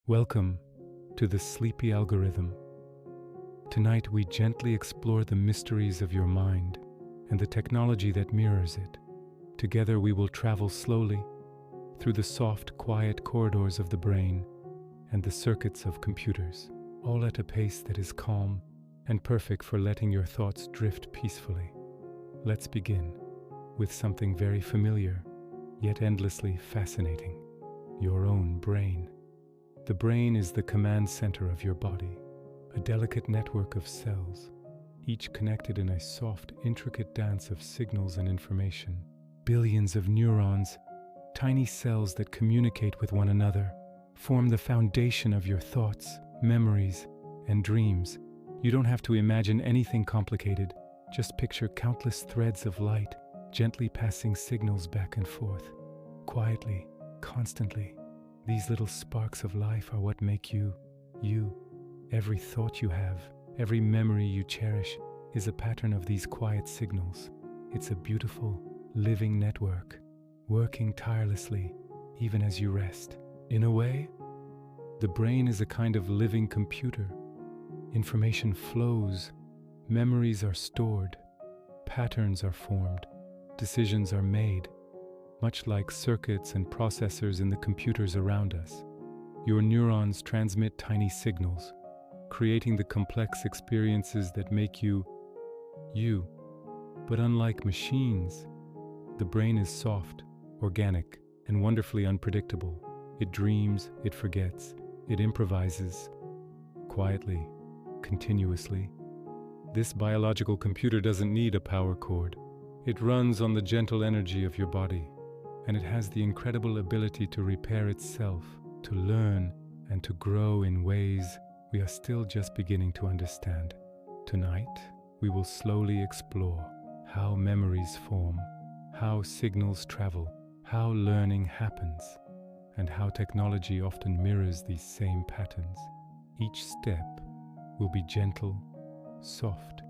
Welcome to the Sleepy Algorithm. Tonight we gently explore the mysteries of your mind and the technology that mirrors it. Together we will travel slowly through the soft, quiet corridors of the brain and the circuits of computers, all at a pace that is calm and perfect for letting your thoughts drift peacefully. Let's begin with something very familiar, yet endlessly fascinating: your own brain. The brain is the command center of your body, a delicate network of cells, each connected in a soft, intricate dance of signals and information. Billions of neurons, tiny cells that communicate with one another, form the foundation of your thoughts, memories, and dreams. You don't have to imagine anything complicated. Just picture countless threads of light gently passing signals back and forth, quietly, constantly. These little sparks of life are what make you, you. Every thought you have, every memory you cherish is a pattern of these quiet signals. It's a beautiful, living network, working tirelessly even as you rest. In a way, the brain is a kind of living computer. Information flows, memories are stored, patterns are formed, decisions are made, much like circuits and processors in the computers around us. Your neurons transmit tiny signals, creating the complex experiences that make you, you. But unlike machines, the brain is soft, organic, and wonderfully unpredictable. It dreams, it forgets, it improvises, quietly, continuously. This biological computer doesn't need a power cord. It runs on the gentle energy of your body, and it has the incredible ability to repair itself, to learn, and to grow in ways we are still just beginning to understand. Tonight, we will slowly explore how memories form, how signals travel, how learning happens, and how technology often mirrors these same patterns. Each step will be gentle, soft,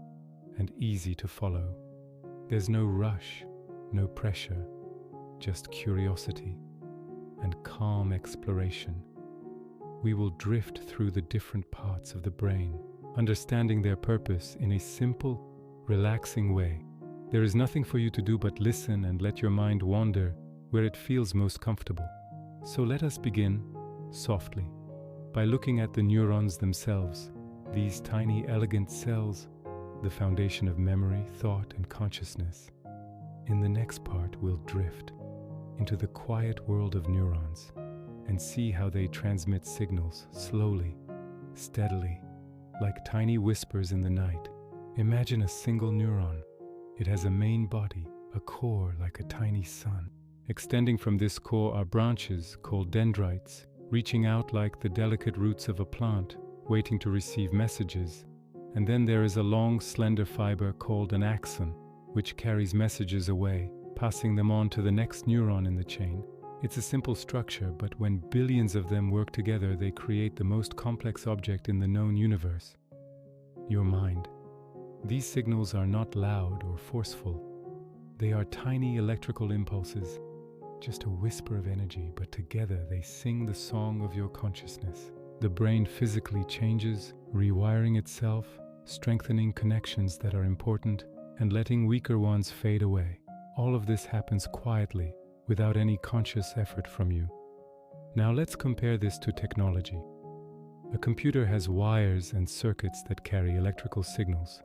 and easy to follow. There's no rush, no pressure, just curiosity and calm exploration. We will drift through the different parts of the brain, understanding their purpose in a simple, relaxing way. There is nothing for you to do but listen and let your mind wander where it feels most comfortable. So let us begin softly by looking at the neurons themselves, these tiny, elegant cells, the foundation of memory, thought, and consciousness. In the next part, we'll drift into the quiet world of neurons and see how they transmit signals slowly, steadily, like tiny whispers in the night. Imagine a single neuron. It has a main body, a core like a tiny sun. Extending from this core are branches called dendrites, reaching out like the delicate roots of a plant, waiting to receive messages. And then there is a long, slender fiber called an axon, which carries messages away, passing them on to the next neuron in the chain. It's a simple structure, but when billions of them work together, they create the most complex object in the known universe: your mind. These signals are not loud or forceful. They are tiny electrical impulses, just a whisper of energy, but together they sing the song of your consciousness. The brain physically changes, rewiring itself, strengthening connections that are important and letting weaker ones fade away. All of this happens quietly, without any conscious effort from you. Now let's compare this to technology. A computer has wires and circuits that carry electrical signals,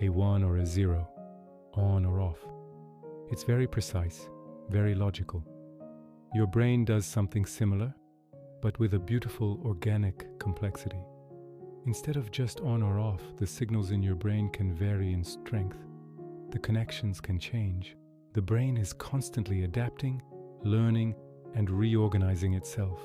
a 1 or a 0, on or off. It's very precise, very logical. Your brain does something similar, but with a beautiful organic complexity. Instead of just on or off, the signals in your brain can vary in strength. The connections can change. The brain is constantly adapting, learning, and reorganizing itself.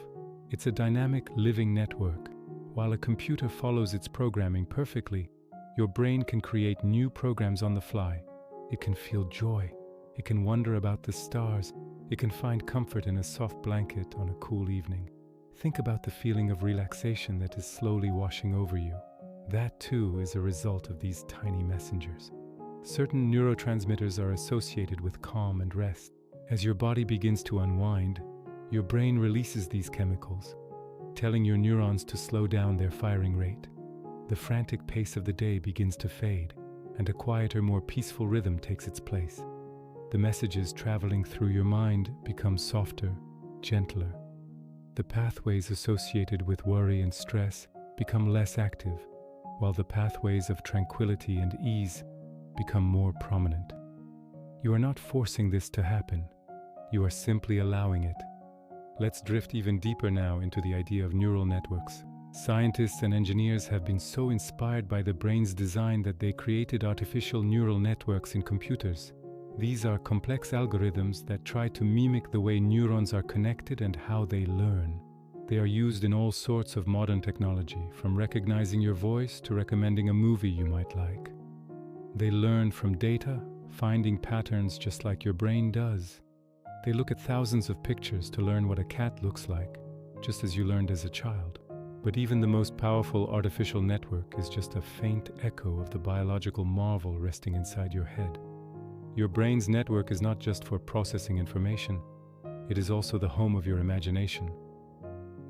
It's a dynamic, living network. While a computer follows its programming perfectly, your brain can create new programs on the fly. It can feel joy. It can wonder about the stars. It can find comfort in a soft blanket on a cool evening. Think about the feeling of relaxation that is slowly washing over you. That too is a result of these tiny messengers. Certain neurotransmitters are associated with calm and rest. As your body begins to unwind, your brain releases these chemicals, telling your neurons to slow down their firing rate. The frantic pace of the day begins to fade, and a quieter, more peaceful rhythm takes its place. The messages traveling through your mind become softer, gentler. The pathways associated with worry and stress become less active, while the pathways of tranquility and ease become more prominent. You are not forcing this to happen. You are simply allowing it. Let's drift even deeper now into the idea of neural networks. Scientists and engineers have been so inspired by the brain's design that they created artificial neural networks in computers. These are complex algorithms that try to mimic the way neurons are connected and how they learn. They are used in all sorts of modern technology, from recognizing your voice to recommending a movie you might like. They learn from data, finding patterns just like your brain does. They look at thousands of pictures to learn what a cat looks like, just as you learned as a child. But even the most powerful artificial network is just a faint echo of the biological marvel resting inside your head. Your brain's network is not just for processing information, it is also the home of your imagination.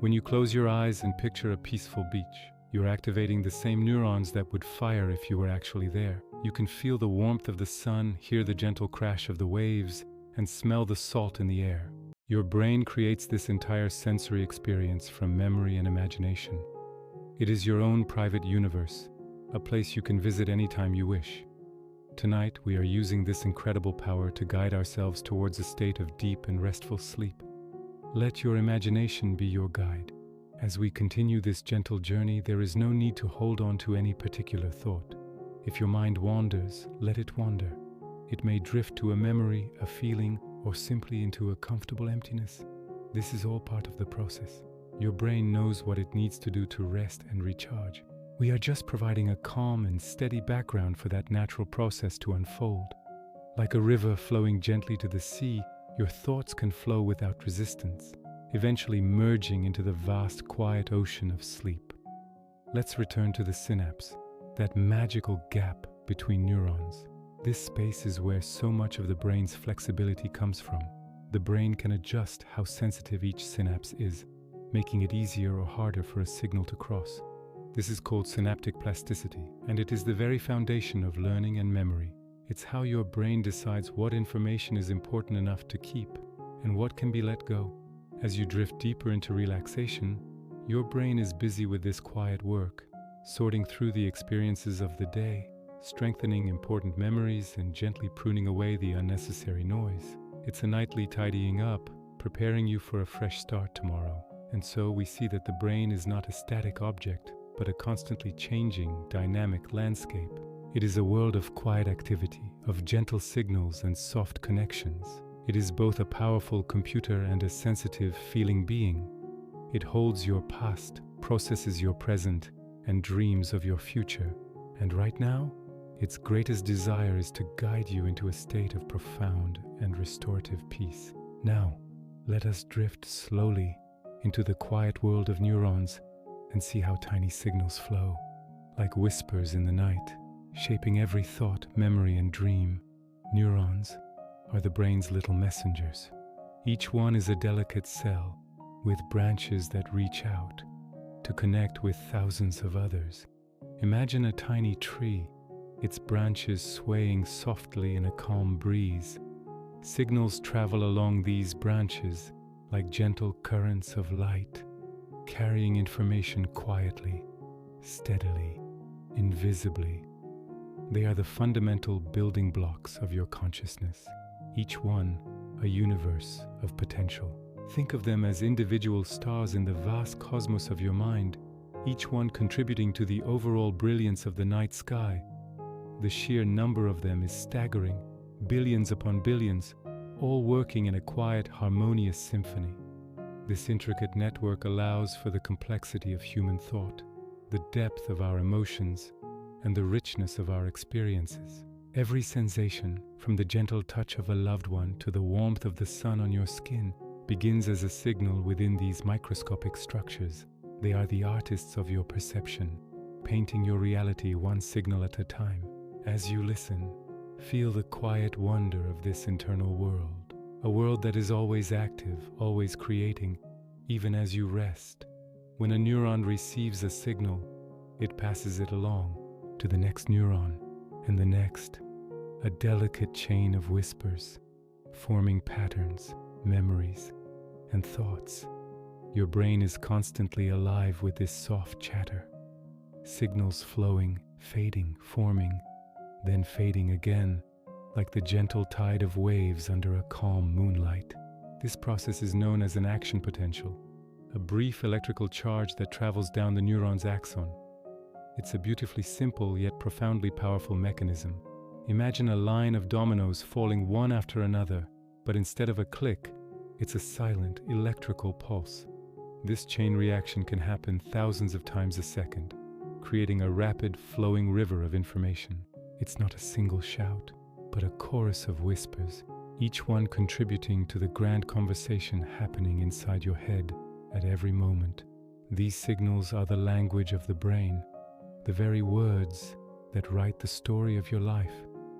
When you close your eyes and picture a peaceful beach, you're activating the same neurons that would fire if you were actually there. You can feel the warmth of the sun, hear the gentle crash of the waves, and smell the salt in the air. Your brain creates this entire sensory experience from memory and imagination. It is your own private universe, a place you can visit anytime you wish. Tonight, we are using this incredible power to guide ourselves towards a state of deep and restful sleep. Let your imagination be your guide. As we continue this gentle journey, there is no need to hold on to any particular thought. If your mind wanders, let it wander. It may drift to a memory, a feeling, or simply into a comfortable emptiness. This is all part of the process. Your brain knows what it needs to do to rest and recharge. We are just providing a calm and steady background for that natural process to unfold. Like a river flowing gently to the sea, your thoughts can flow without resistance, eventually merging into the vast, quiet ocean of sleep. Let's return to the synapse, that magical gap between neurons. This space is where so much of the brain's flexibility comes from. The brain can adjust how sensitive each synapse is, making it easier or harder for a signal to cross. This is called synaptic plasticity, and it is the very foundation of learning and memory. It's how your brain decides what information is important enough to keep and what can be let go. As you drift deeper into relaxation, your brain is busy with this quiet work, sorting through the experiences of the day, strengthening important memories and gently pruning away the unnecessary noise. It's a nightly tidying up, preparing you for a fresh start tomorrow. And so we see that the brain is not a static object, but a constantly changing, dynamic landscape. It is a world of quiet activity, of gentle signals and soft connections. It is both a powerful computer and a sensitive, feeling being. It holds your past, processes your present, and dreams of your future. And right now, its greatest desire is to guide you into a state of profound and restorative peace. Now, let us drift slowly into the quiet world of neurons and see how tiny signals flow, like whispers in the night, shaping every thought, memory, and dream. Neurons are the brain's little messengers. Each one is a delicate cell with branches that reach out to connect with thousands of others. Imagine a tiny tree, its branches swaying softly in a calm breeze. Signals travel along these branches like gentle currents of light, carrying information quietly, steadily, invisibly. They are the fundamental building blocks of your consciousness, each one a universe of potential. Think of them as individual stars in the vast cosmos of your mind, each one contributing to the overall brilliance of the night sky. The sheer number of them is staggering, billions upon billions, all working in a quiet, harmonious symphony. This intricate network allows for the complexity of human thought, the depth of our emotions, and the richness of our experiences. Every sensation, from the gentle touch of a loved one to the warmth of the sun on your skin, begins as a signal within these microscopic structures. They are the artists of your perception, painting your reality one signal at a time. As you listen, feel the quiet wonder of this internal world, a world that is always active, always creating, even as you rest. When a neuron receives a signal, it passes it along to the next neuron and the next, a delicate chain of whispers, forming patterns, memories, and thoughts. Your brain is constantly alive with this soft chatter, signals flowing, fading, forming, then fading again, like the gentle tide of waves under a calm moonlight. This process is known as an action potential, a brief electrical charge that travels down the neuron's axon. It's a beautifully simple yet profoundly powerful mechanism. Imagine a line of dominoes falling one after another, but instead of a click, it's a silent electrical pulse. This chain reaction can happen thousands of times a second, creating a rapid, flowing river of information. It's not a single shout, but a chorus of whispers, each one contributing to the grand conversation happening inside your head at every moment. These signals are the language of the brain, the very words that write the story of your life.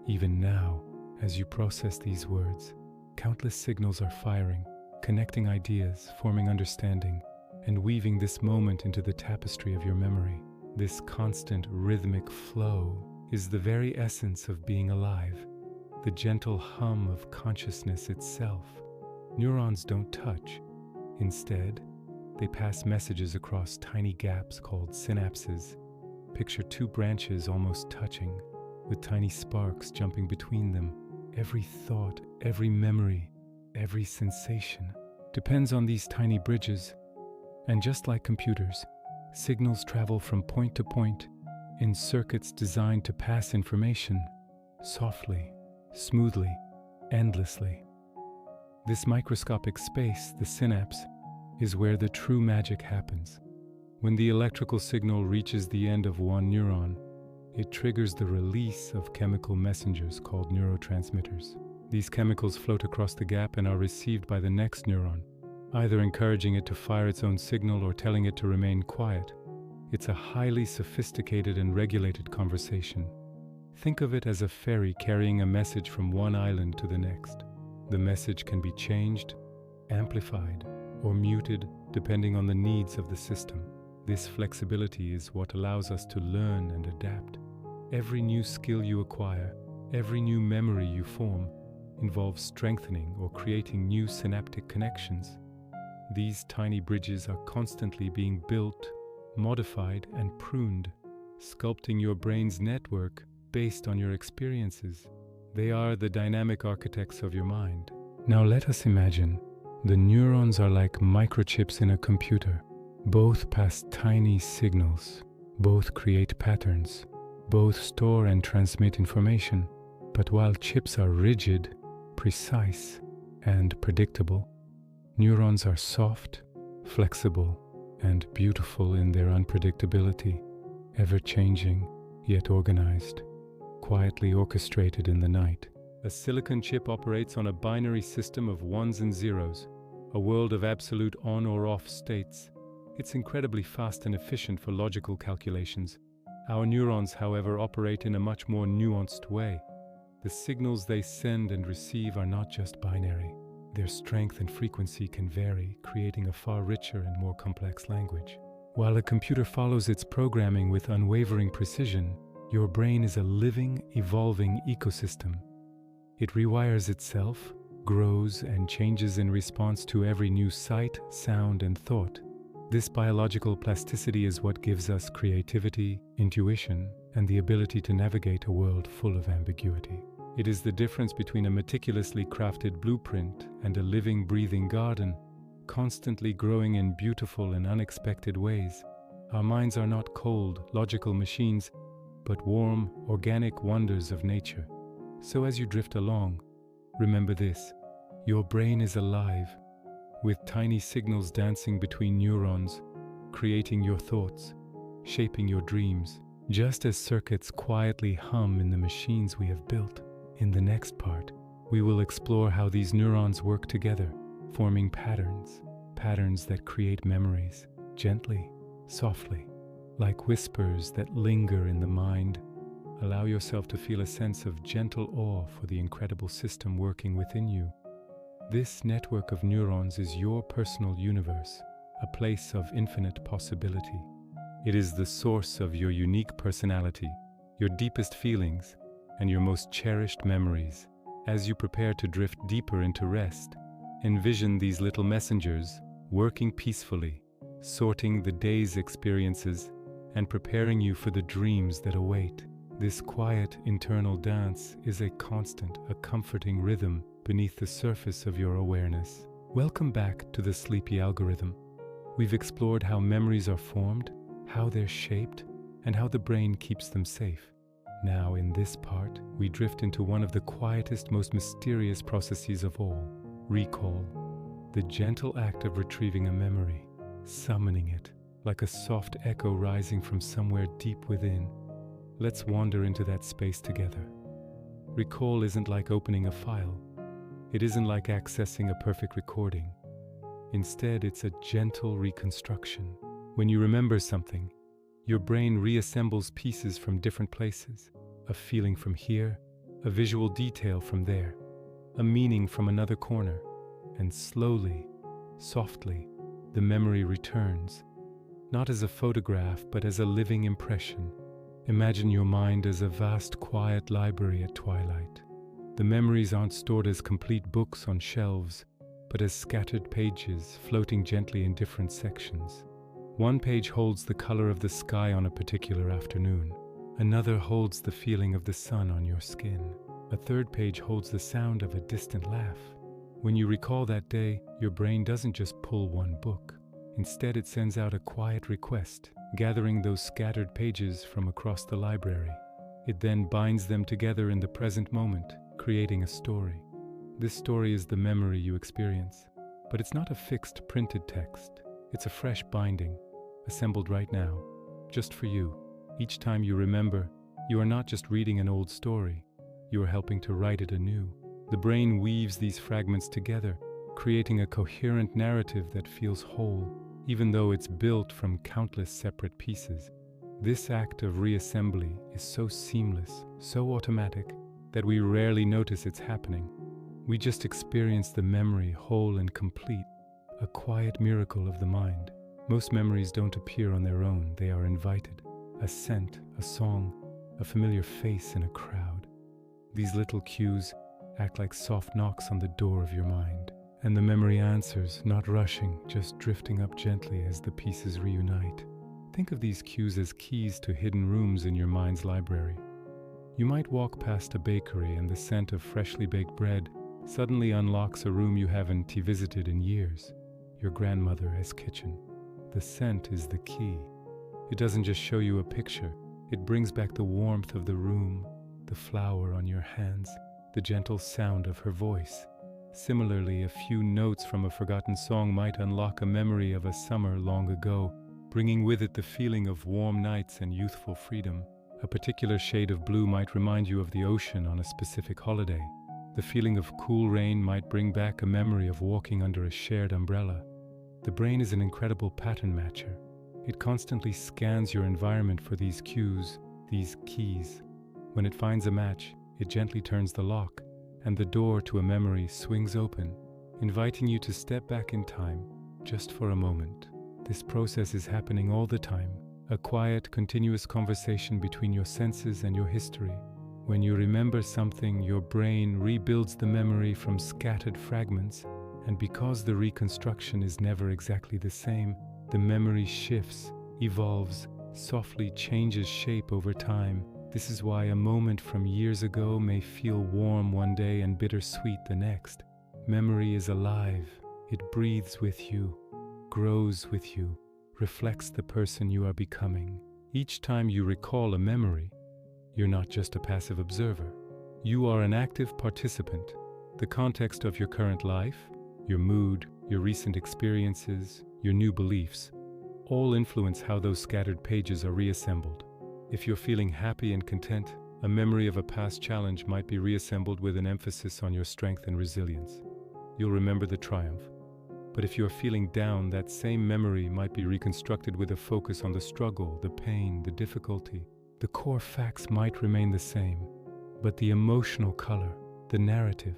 Even now, as you process these words, countless signals are firing, connecting ideas, forming understanding, and weaving this moment into the tapestry of your memory. This constant rhythmic flow is the very essence of being alive, the gentle hum of consciousness itself. Neurons don't touch. Instead, they pass messages across tiny gaps called synapses. Picture two branches almost touching, with tiny sparks jumping between them. Every thought, every memory, every sensation depends on these tiny bridges. And just like computers, signals travel from point to point in circuits designed to pass information softly, smoothly, endlessly. This microscopic space, the synapse, is where the true magic happens. When the electrical signal reaches the end of one neuron, it triggers the release of chemical messengers called neurotransmitters. These chemicals float across the gap and are received by the next neuron, either encouraging it to fire its own signal or telling it to remain quiet. It's a highly sophisticated and regulated conversation. Think of it as a ferry carrying a message from one island to the next. The message can be changed, amplified, or muted depending on the needs of the system. This flexibility is what allows us to learn and adapt. Every new skill you acquire, every new memory you form, involves strengthening or creating new synaptic connections. These tiny bridges are constantly being built, modified, and pruned, sculpting your brain's network based on your experiences. They are the dynamic architects of your mind. Now let us imagine the neurons are like microchips in a computer. Both pass tiny signals, both create patterns, both store and transmit information. But while chips are rigid, precise, and predictable, neurons are soft, flexible, and beautiful in their unpredictability, ever-changing, yet organized, quietly orchestrated in the night. A silicon chip operates on a binary system of ones and zeros, a world of absolute on or off states. It's incredibly fast and efficient for logical calculations. Our neurons, however, operate in a much more nuanced way. The signals they send and receive are not just binary. Their strength and frequency can vary, creating a far richer and more complex language. While a computer follows its programming with unwavering precision, your brain is a living, evolving ecosystem. It rewires itself, grows, and changes in response to every new sight, sound, and thought. This biological plasticity is what gives us creativity, intuition, and the ability to navigate a world full of ambiguity. It is the difference between a meticulously crafted blueprint and a living, breathing garden, constantly growing in beautiful and unexpected ways. Our minds are not cold, logical machines, but warm, organic wonders of nature. So as you drift along, remember this: your brain is alive, with tiny signals dancing between neurons, creating your thoughts, shaping your dreams, just as circuits quietly hum in the machines we have built. In the next part, we will explore how these neurons work together, forming patterns that create memories, gently, softly, like whispers that linger in the mind. Allow yourself to feel a sense of gentle awe for the incredible system working within you. This network of neurons is your personal universe, a place of infinite possibility. It is the source of your unique personality, your deepest feelings, and your most cherished memories. As you prepare to drift deeper into rest, envision these little messengers working peacefully, sorting the day's experiences and preparing you for the dreams that await. This quiet internal dance is a constant, a comforting rhythm beneath the surface of your awareness. Welcome back to the sleepy algorithm. We've explored how memories are formed, how they're shaped, and how the brain keeps them safe. Now, in this part, we drift into one of the quietest, most mysterious processes of all, recall. The gentle act of retrieving a memory, summoning it, like a soft echo rising from somewhere deep within. Let's wander into that space together. Recall isn't like opening a file. It isn't like accessing a perfect recording. Instead, it's a gentle reconstruction. When you remember something, your brain reassembles pieces from different places, a feeling from here, a visual detail from there, a meaning from another corner, and slowly, softly, the memory returns, not as a photograph, but as a living impression. Imagine your mind as a vast, quiet library at twilight. The memories aren't stored as complete books on shelves, but as scattered pages floating gently in different sections. One page holds the color of the sky on a particular afternoon. Another holds the feeling of the sun on your skin. A third page holds the sound of a distant laugh. When you recall that day, your brain doesn't just pull one book. Instead, it sends out a quiet request, gathering those scattered pages from across the library. It then binds them together in the present moment, creating a story. This story is the memory you experience, but it's not a fixed printed text. It's a fresh binding, assembled right now, just for you. Each time you remember, you are not just reading an old story, you are helping to write it anew. The brain weaves these fragments together, creating a coherent narrative that feels whole, even though it's built from countless separate pieces. This act of reassembly is so seamless, so automatic, that we rarely notice it's happening. We just experience the memory whole and complete, a quiet miracle of the mind. Most memories don't appear on their own, they are invited. A scent, a song, a familiar face in a crowd. These little cues act like soft knocks on the door of your mind, and the memory answers, not rushing, just drifting up gently as the pieces reunite. Think of these cues as keys to hidden rooms in your mind's library. You might walk past a bakery and the scent of freshly baked bread suddenly unlocks a room you haven't visited in years, your grandmother's kitchen. The scent is the key. It doesn't just show you a picture, it brings back the warmth of the room, the flour on your hands, the gentle sound of her voice. Similarly, a few notes from a forgotten song might unlock a memory of a summer long ago, bringing with it the feeling of warm nights and youthful freedom. A particular shade of blue might remind you of the ocean on a specific holiday. The feeling of cool rain might bring back a memory of walking under a shared umbrella. The brain is an incredible pattern matcher. It constantly scans your environment for these cues, these keys. When it finds a match, it gently turns the lock, and the door to a memory swings open, inviting you to step back in time, just for a moment. This process is happening all the time, a quiet, continuous conversation between your senses and your history. When you remember something, your brain rebuilds the memory from scattered fragments, and because the reconstruction is never exactly the same, the memory shifts, evolves, softly changes shape over time. This is why a moment from years ago may feel warm one day and bittersweet the next. Memory is alive. It breathes with you, grows with you, reflects the person you are becoming. Each time you recall a memory, you're not just a passive observer. You are an active participant. The context of your current life, your mood, your recent experiences, your new beliefs, all influence how those scattered pages are reassembled. If you're feeling happy and content, a memory of a past challenge might be reassembled with an emphasis on your strength and resilience. You'll remember the triumph. But if you're feeling down, that same memory might be reconstructed with a focus on the struggle, the pain, the difficulty. The core facts might remain the same, but the emotional color, the narrative,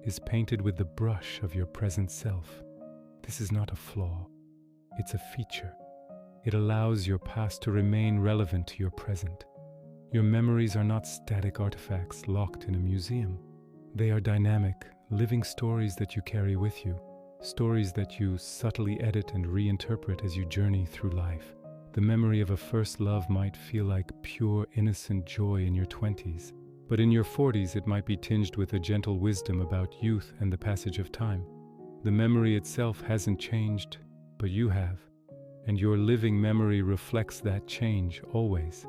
is painted with the brush of your present self. This is not a flaw. it's a feature. It allows your past to remain relevant to your present. Your memories are not static artifacts locked in a museum. They are dynamic, living stories that you carry with you, stories that you subtly edit and reinterpret as you journey through life. The memory of a first love might feel like pure, innocent joy in your 20s, but in your 40s it might be tinged with a gentle wisdom about youth and the passage of time. The memory itself hasn't changed, but you have, and your living memory reflects that change always.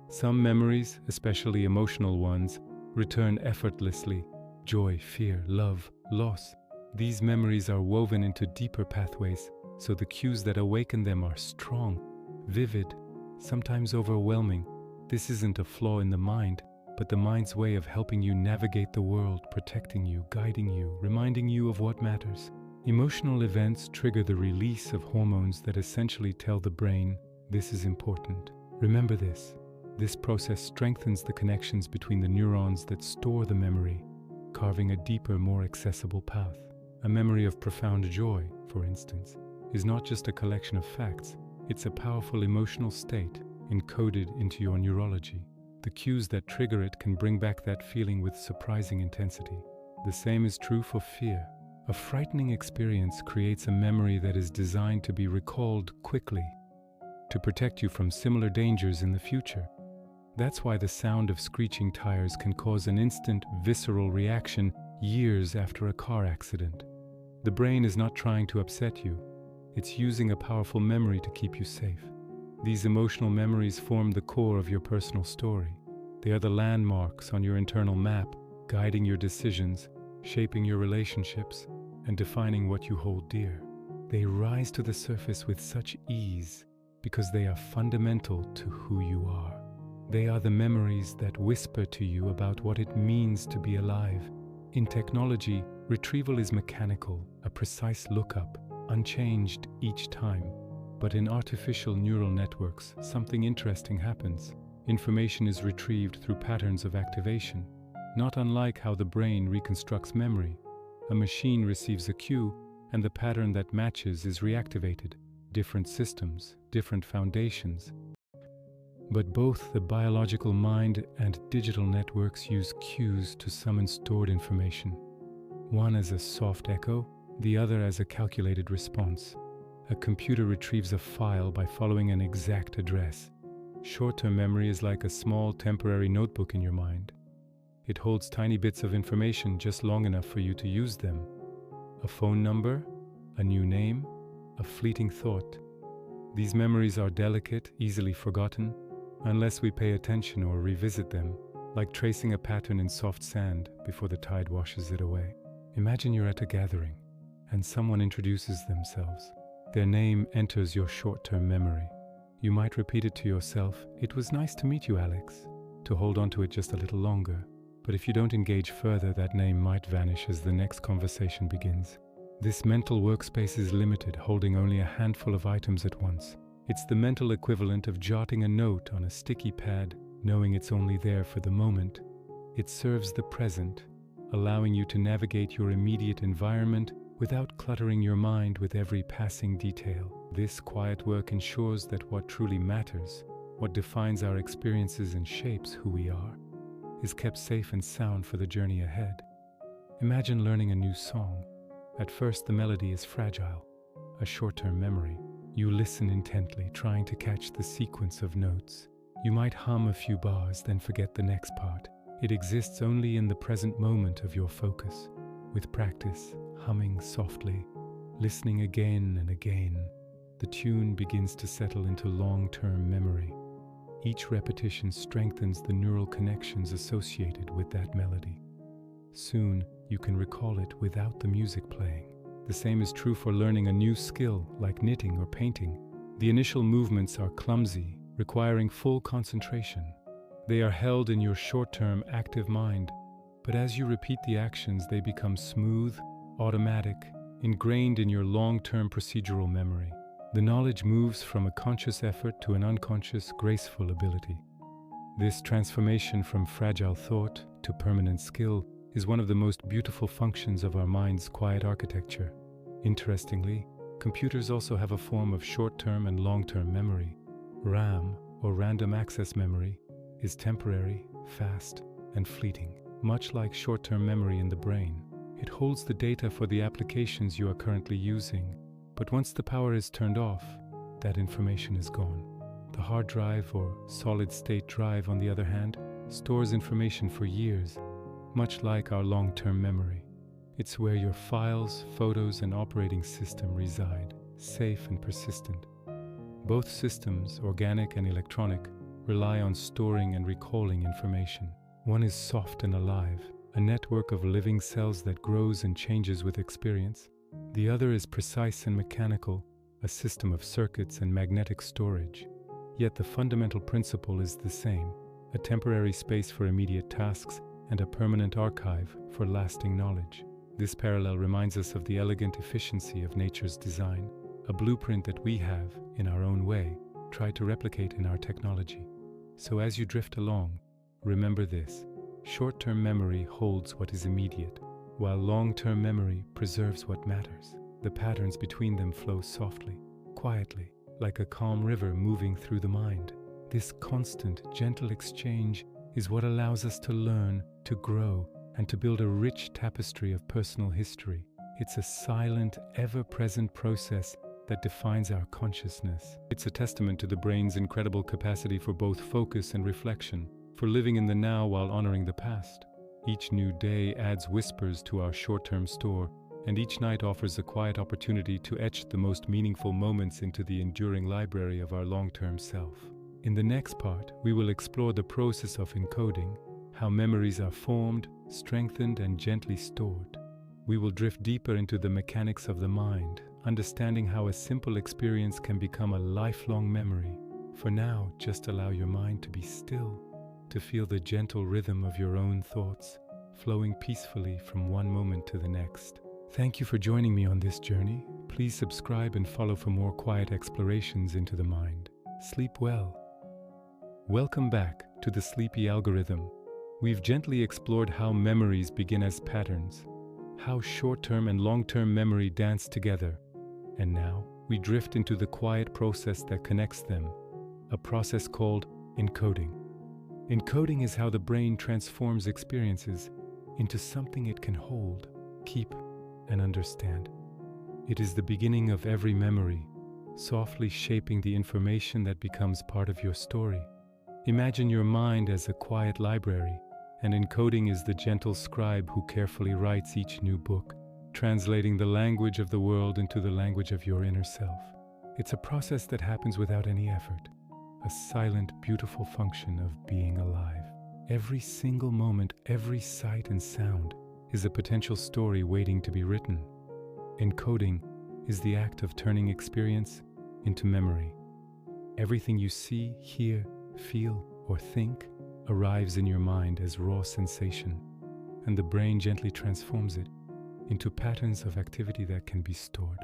Some memories, especially emotional ones, return effortlessly: joy, fear, love, loss. These memories are woven into deeper pathways, so the cues that awaken them are strong, vivid, sometimes overwhelming. This isn't a flaw in the mind, but the mind's way of helping you navigate the world, protecting you, guiding you, reminding you of what matters. Emotional events trigger the release of hormones that essentially tell the brain, this is important. Remember this. This process strengthens the connections between the neurons that store the memory, carving a deeper, more accessible path. A memory of profound joy, for instance, is not just a collection of facts, it's a powerful emotional state encoded into your neurology. The cues that trigger it can bring back that feeling with surprising intensity. The same is true for fear. A frightening experience creates a memory that is designed to be recalled quickly, to protect you from similar dangers in the future. That's why the sound of screeching tires can cause an instant, visceral reaction years after a car accident. The brain is not trying to upset you. It's using a powerful memory to keep you safe. These emotional memories form the core of your personal story. They are the landmarks on your internal map, guiding your decisions, shaping your relationships, and defining what you hold dear. They rise to the surface with such ease because they are fundamental to who you are. They are the memories that whisper to you about what it means to be alive. In technology, retrieval is mechanical, a precise lookup, unchanged each time. But in artificial neural networks, something interesting happens. Information is retrieved through patterns of activation. Not unlike how the brain reconstructs memory. A machine receives a cue, and the pattern that matches is reactivated. Different systems, different foundations. But both the biological mind and digital networks use cues to summon stored information. One as a soft echo, the other as a calculated response. A computer retrieves a file by following an exact address. Short-term memory is like a small temporary notebook in your mind. It holds tiny bits of information just long enough for you to use them. A phone number, a new name, a fleeting thought. These memories are delicate, easily forgotten, unless we pay attention or revisit them, like tracing a pattern in soft sand before the tide washes it away. Imagine you're at a gathering, and someone introduces themselves. Their name enters your short-term memory. You might repeat it to yourself, "It was nice to meet you, Alex," to hold on to it just a little longer. But if you don't engage further, that name might vanish as the next conversation begins. This mental workspace is limited, holding only a handful of items at once. It's the mental equivalent of jotting a note on a sticky pad, knowing it's only there for the moment. It serves the present, allowing you to navigate your immediate environment without cluttering your mind with every passing detail. This quiet work ensures that what truly matters, what defines our experiences and shapes who we are, is kept safe and sound for the journey ahead. Imagine learning a new song. At first, the melody is fragile, a short-term memory. You listen intently, trying to catch the sequence of notes. You might hum a few bars, then forget the next part. It exists only in the present moment of your focus. With practice, humming softly, listening again and again, the tune begins to settle into long-term memory. Each repetition strengthens the neural connections associated with that melody. Soon, you can recall it without the music playing. The same is true for learning a new skill like knitting or painting. The initial movements are clumsy, requiring full concentration. They are held in your short-term active mind, but as you repeat the actions, they become smooth, automatic, ingrained in your long-term procedural memory. The knowledge moves from a conscious effort to an unconscious, graceful ability. This transformation from fragile thought to permanent skill is one of the most beautiful functions of our mind's quiet architecture. Interestingly, Computers also have a form of short-term and long-term memory. RAM, or random access memory, is temporary, fast, and fleeting. Much like short-term memory in the brain, it holds the data for the applications you are currently using, but once the power is turned off, that information is gone. The hard drive or solid-state drive, on the other hand, stores information for years, much like our long-term memory. It's where your files, photos, and operating system reside, safe and persistent. Both systems, organic and electronic, rely on storing and recalling information. One is soft and alive, a network of living cells that grows and changes with experience. The other is precise and mechanical, a system of circuits and magnetic storage. Yet the fundamental principle is the same: a temporary space for immediate tasks and a permanent archive for lasting knowledge. This parallel reminds us of the elegant efficiency of nature's design, a blueprint that we have, in our own way, tried to replicate in our technology. So as you drift along, remember this: short-term memory holds what is immediate, while long-term memory preserves what matters. The patterns between them flow softly, quietly, like a calm river moving through the mind. This constant, gentle exchange is what allows us to learn, to grow, and to build a rich tapestry of personal history. It's a silent, ever-present process that defines our consciousness. It's a testament to the brain's incredible capacity for both focus and reflection, for living in the now while honoring the past. Each new day adds whispers to our short-term store, and each night offers a quiet opportunity to etch the most meaningful moments into the enduring library of our long-term self. In the next part, we will explore the process of encoding, how memories are formed, strengthened, and gently stored. We will drift deeper into the mechanics of the mind, understanding how a simple experience can become a lifelong memory. For now, just allow your mind to be still, to feel the gentle rhythm of your own thoughts, flowing peacefully from one moment to the next. Thank you for joining me on this journey. Please subscribe and follow for more quiet explorations into the mind. Sleep well. Welcome back to the Sleepy Algorithm. We've gently explored how memories begin as patterns, how short-term and long-term memory dance together, and now we drift into the quiet process that connects them, a process called encoding. Encoding is how the brain transforms experiences into something it can hold, keep, and understand. It is the beginning of every memory, softly shaping the information that becomes part of your story. Imagine your mind as a quiet library, and encoding is the gentle scribe who carefully writes each new book, translating the language of the world into the language of your inner self. It's a process that happens without any effort, a silent, beautiful function of being alive. Every single moment, every sight and sound is a potential story waiting to be written. Encoding is the act of turning experience into memory. Everything you see, hear, feel, or think arrives in your mind as raw sensation, and the brain gently transforms it into patterns of activity that can be stored.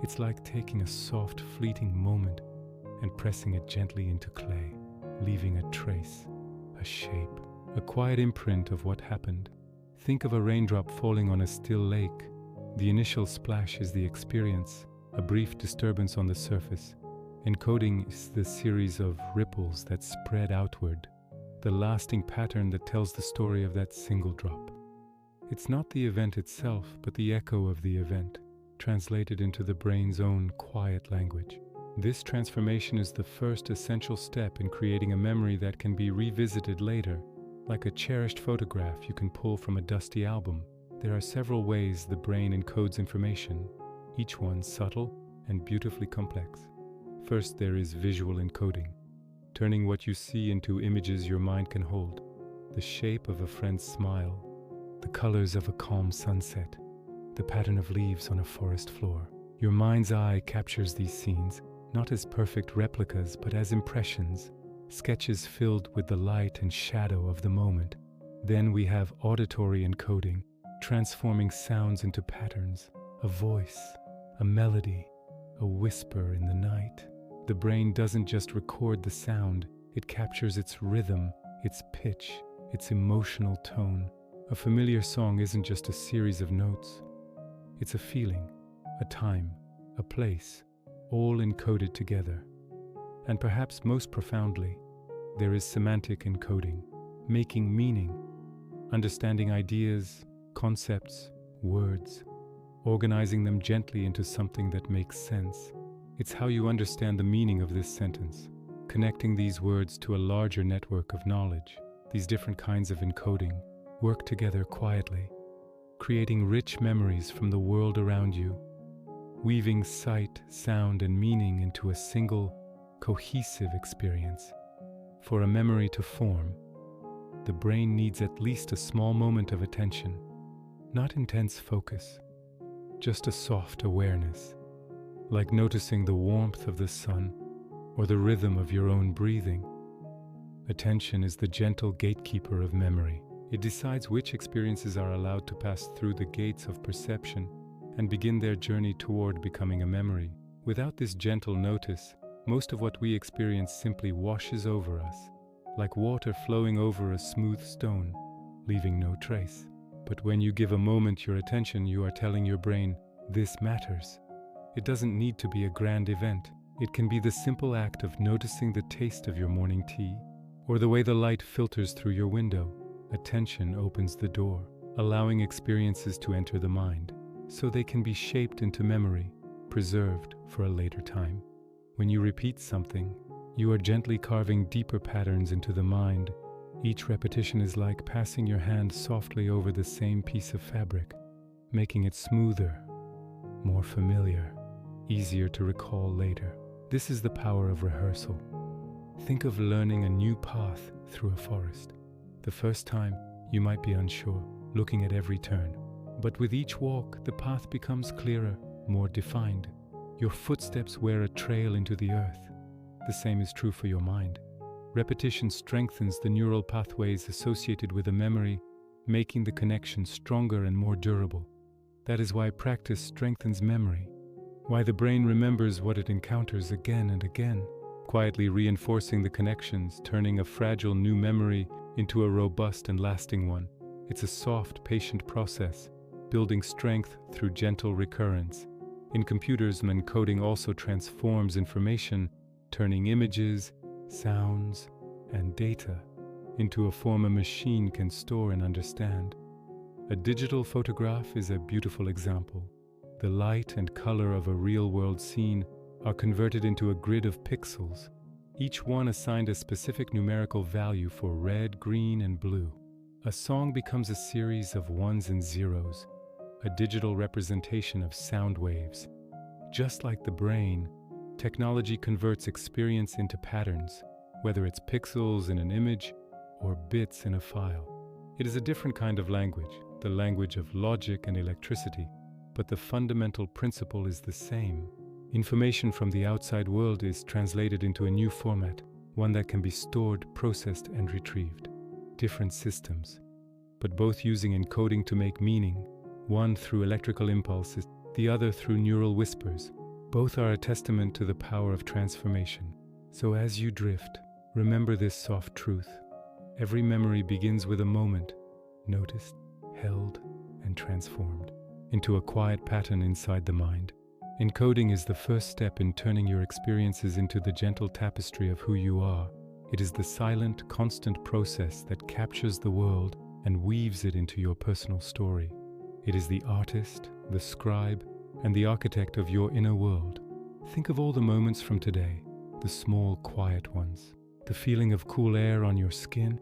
It's like taking a soft, fleeting moment and pressing it gently into clay, leaving a trace, a shape, a quiet imprint of what happened. Think of a raindrop falling on a still lake. The initial splash is the experience, a brief disturbance on the surface. Encoding is the series of ripples that spread outward, the lasting pattern that tells the story of that single drop. It's not the event itself, but the echo of the event, translated into the brain's own quiet language. This transformation is the first essential step in creating a memory that can be revisited later, like a cherished photograph you can pull from a dusty album. There are several ways the brain encodes information, each one subtle and beautifully complex. First, there is visual encoding, turning what you see into images your mind can hold. The shape of a friend's smile, the colors of a calm sunset, the pattern of leaves on a forest floor. Your mind's eye captures these scenes, not as perfect replicas, but as impressions, sketches filled with the light and shadow of the moment. Then we have auditory encoding, transforming sounds into patterns, a voice, a melody, a whisper in the night. The brain doesn't just record the sound, it captures its rhythm, its pitch, its emotional tone. A familiar song isn't just a series of notes. It's a feeling, a time, a place, all encoded together. And perhaps most profoundly, there is semantic encoding, making meaning, understanding ideas, concepts, words, organizing them gently into something that makes sense. It's how you understand the meaning of this sentence, connecting these words to a larger network of knowledge. These different kinds of encoding work together quietly, creating rich memories from the world around you, weaving sight, sound, and meaning into a single, cohesive experience. For a memory to form, the brain needs at least a small moment of attention, not intense focus, just a soft awareness, like noticing the warmth of the sun or the rhythm of your own breathing. Attention is the gentle gatekeeper of memory. It decides which experiences are allowed to pass through the gates of perception and begin their journey toward becoming a memory. Without this gentle notice, most of what we experience simply washes over us, like water flowing over a smooth stone, leaving no trace. But when you give a moment your attention, you are telling your brain, this matters. It doesn't need to be a grand event. It can be the simple act of noticing the taste of your morning tea, or the way the light filters through your window. Attention opens the door, allowing experiences to enter the mind, so they can be shaped into memory, preserved for a later time. When you repeat something, you are gently carving deeper patterns into the mind. Each repetition is like passing your hand softly over the same piece of fabric, making it smoother, more familiar, easier to recall later. This is the power of rehearsal. Think of learning a new path through a forest. The first time, you might be unsure, looking at every turn. But with each walk, the path becomes clearer, more defined. Your footsteps wear a trail into the earth. The same is true for your mind. Repetition strengthens the neural pathways associated with a memory, making the connection stronger and more durable. That is why practice strengthens memory, why the brain remembers what it encounters again and again, quietly reinforcing the connections, turning a fragile new memory into a robust and lasting one. It's a soft, patient process, building strength through gentle recurrence. In computers, encoding also transforms information, turning images, sounds, and data into a form a machine can store and understand. A digital photograph is a beautiful example. The light and color of a real-world scene are converted into a grid of pixels, each one assigned a specific numerical value for red, green, and blue. A song becomes a series of ones and zeros, a digital representation of sound waves. Just like the brain, technology converts experience into patterns, whether it's pixels in an image or bits in a file. It is a different kind of language, the language of logic and electricity, but the fundamental principle is the same. Information from the outside world is translated into a new format, one that can be stored, processed, and retrieved. Different systems, but both using encoding to make meaning, one through electrical impulses, the other through neural whispers. Both are a testament to the power of transformation. So as you drift, remember this soft truth. Every memory begins with a moment, noticed, held, and transformed into a quiet pattern inside the mind. Encoding is the first step in turning your experiences into the gentle tapestry of who you are. It is the silent, constant process that captures the world and weaves it into your personal story. It is the artist, the scribe, and the architect of your inner world. Think of all the moments from today, the small, quiet ones, the feeling of cool air on your skin,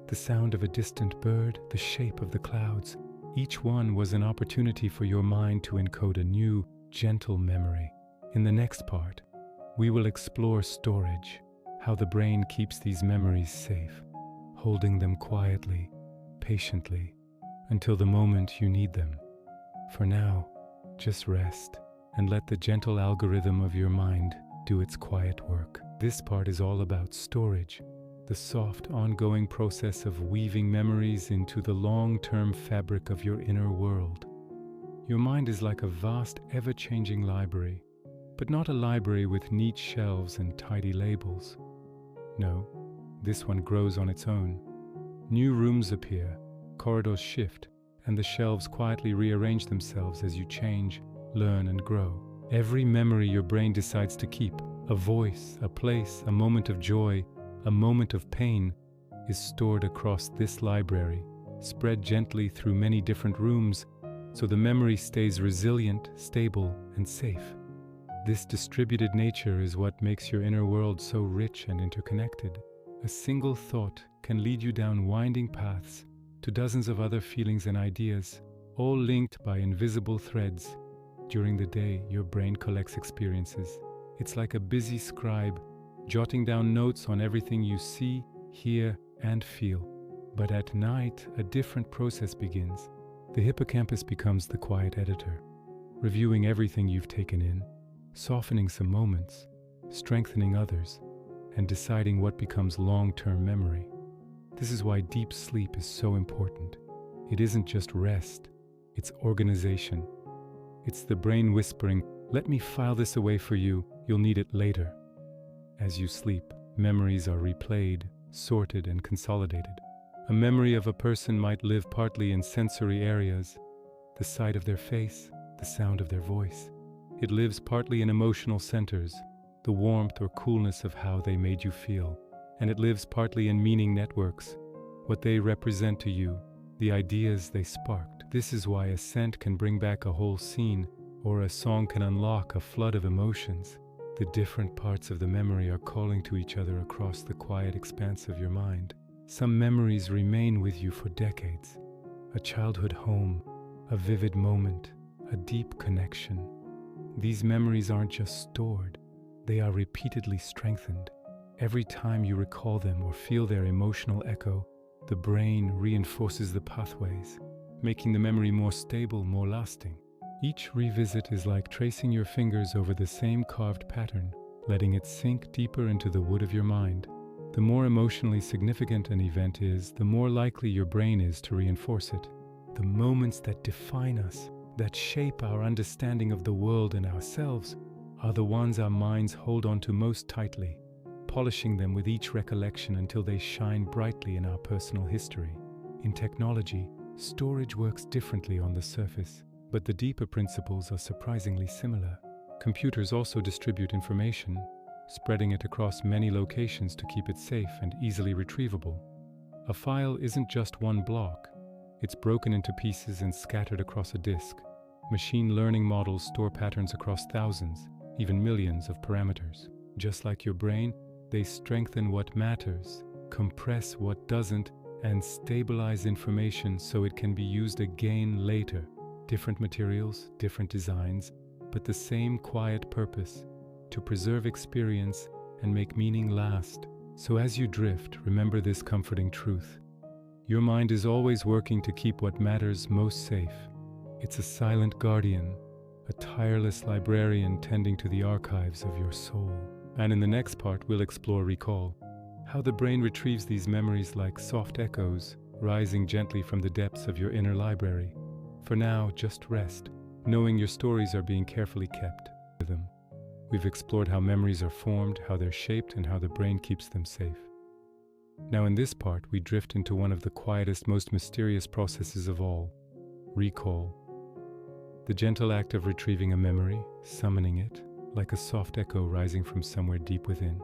the sound of a distant bird, the shape of the clouds. Each one was an opportunity for your mind to encode a new, gentle memory. In the next part, we will explore storage, how the brain keeps these memories safe, holding them quietly, patiently, until the moment you need them. For now, just rest and let the gentle algorithm of your mind do its quiet work. This part is all about storage, the soft, ongoing process of weaving memories into the long-term fabric of your inner world. Your mind is like a vast, ever-changing library, but not a library with neat shelves and tidy labels. No, this one grows on its own. New rooms appear, corridors shift, and the shelves quietly rearrange themselves as you change, learn, and grow. Every memory your brain decides to keep, a voice, a place, a moment of joy, a moment of pain, is stored across this library, spread gently through many different rooms, so the memory stays resilient, stable, and safe. This distributed nature is what makes your inner world so rich and interconnected. A single thought can lead you down winding paths to dozens of other feelings and ideas, all linked by invisible threads. During the day, your brain collects experiences. It's like a busy scribe, jotting down notes on everything you see, hear, and feel. But at night, a different process begins. The hippocampus becomes the quiet editor, reviewing everything you've taken in, softening some moments, strengthening others, and deciding what becomes long-term memory. This is why deep sleep is so important. It isn't just rest, it's organization. It's the brain whispering, "Let me file this away for you, you'll need it later." As you sleep, memories are replayed, sorted, and consolidated. A memory of a person might live partly in sensory areas, the sight of their face, the sound of their voice. It lives partly in emotional centers, the warmth or coolness of how they made you feel. And it lives partly in meaning networks, what they represent to you, the ideas they sparked. This is why a scent can bring back a whole scene, or a song can unlock a flood of emotions. The different parts of the memory are calling to each other across the quiet expanse of your mind. Some memories remain with you for decades. A childhood home, a vivid moment, a deep connection. These memories aren't just stored, they are repeatedly strengthened. Every time you recall them or feel their emotional echo, the brain reinforces the pathways, making the memory more stable, more lasting. Each revisit is like tracing your fingers over the same carved pattern, letting it sink deeper into the wood of your mind. The more emotionally significant an event is, the more likely your brain is to reinforce it. The moments that define us, that shape our understanding of the world and ourselves, are the ones our minds hold on to most tightly, polishing them with each recollection until they shine brightly in our personal history. In technology, storage works differently on the surface, but the deeper principles are surprisingly similar. Computers also distribute information, spreading it across many locations to keep it safe and easily retrievable. A file isn't just one block. It's broken into pieces and scattered across a disk. Machine learning models store patterns across thousands, even millions of parameters. Just like your brain, they strengthen what matters, compress what doesn't, and stabilize information so it can be used again later. Different materials, different designs, but the same quiet purpose: to preserve experience and make meaning last. So as you drift, remember this comforting truth. Your mind is always working to keep what matters most safe. It's a silent guardian, a tireless librarian tending to the archives of your soul. And in the next part, we'll explore recall, how the brain retrieves these memories like soft echoes, rising gently from the depths of your inner library. For now, just rest, knowing your stories are being carefully kept. We've explored how memories are formed, how they're shaped, and how the brain keeps them safe. Now in this part, we drift into one of the quietest, most mysterious processes of all: recall. The gentle act of retrieving a memory, summoning it, like a soft echo rising from somewhere deep within.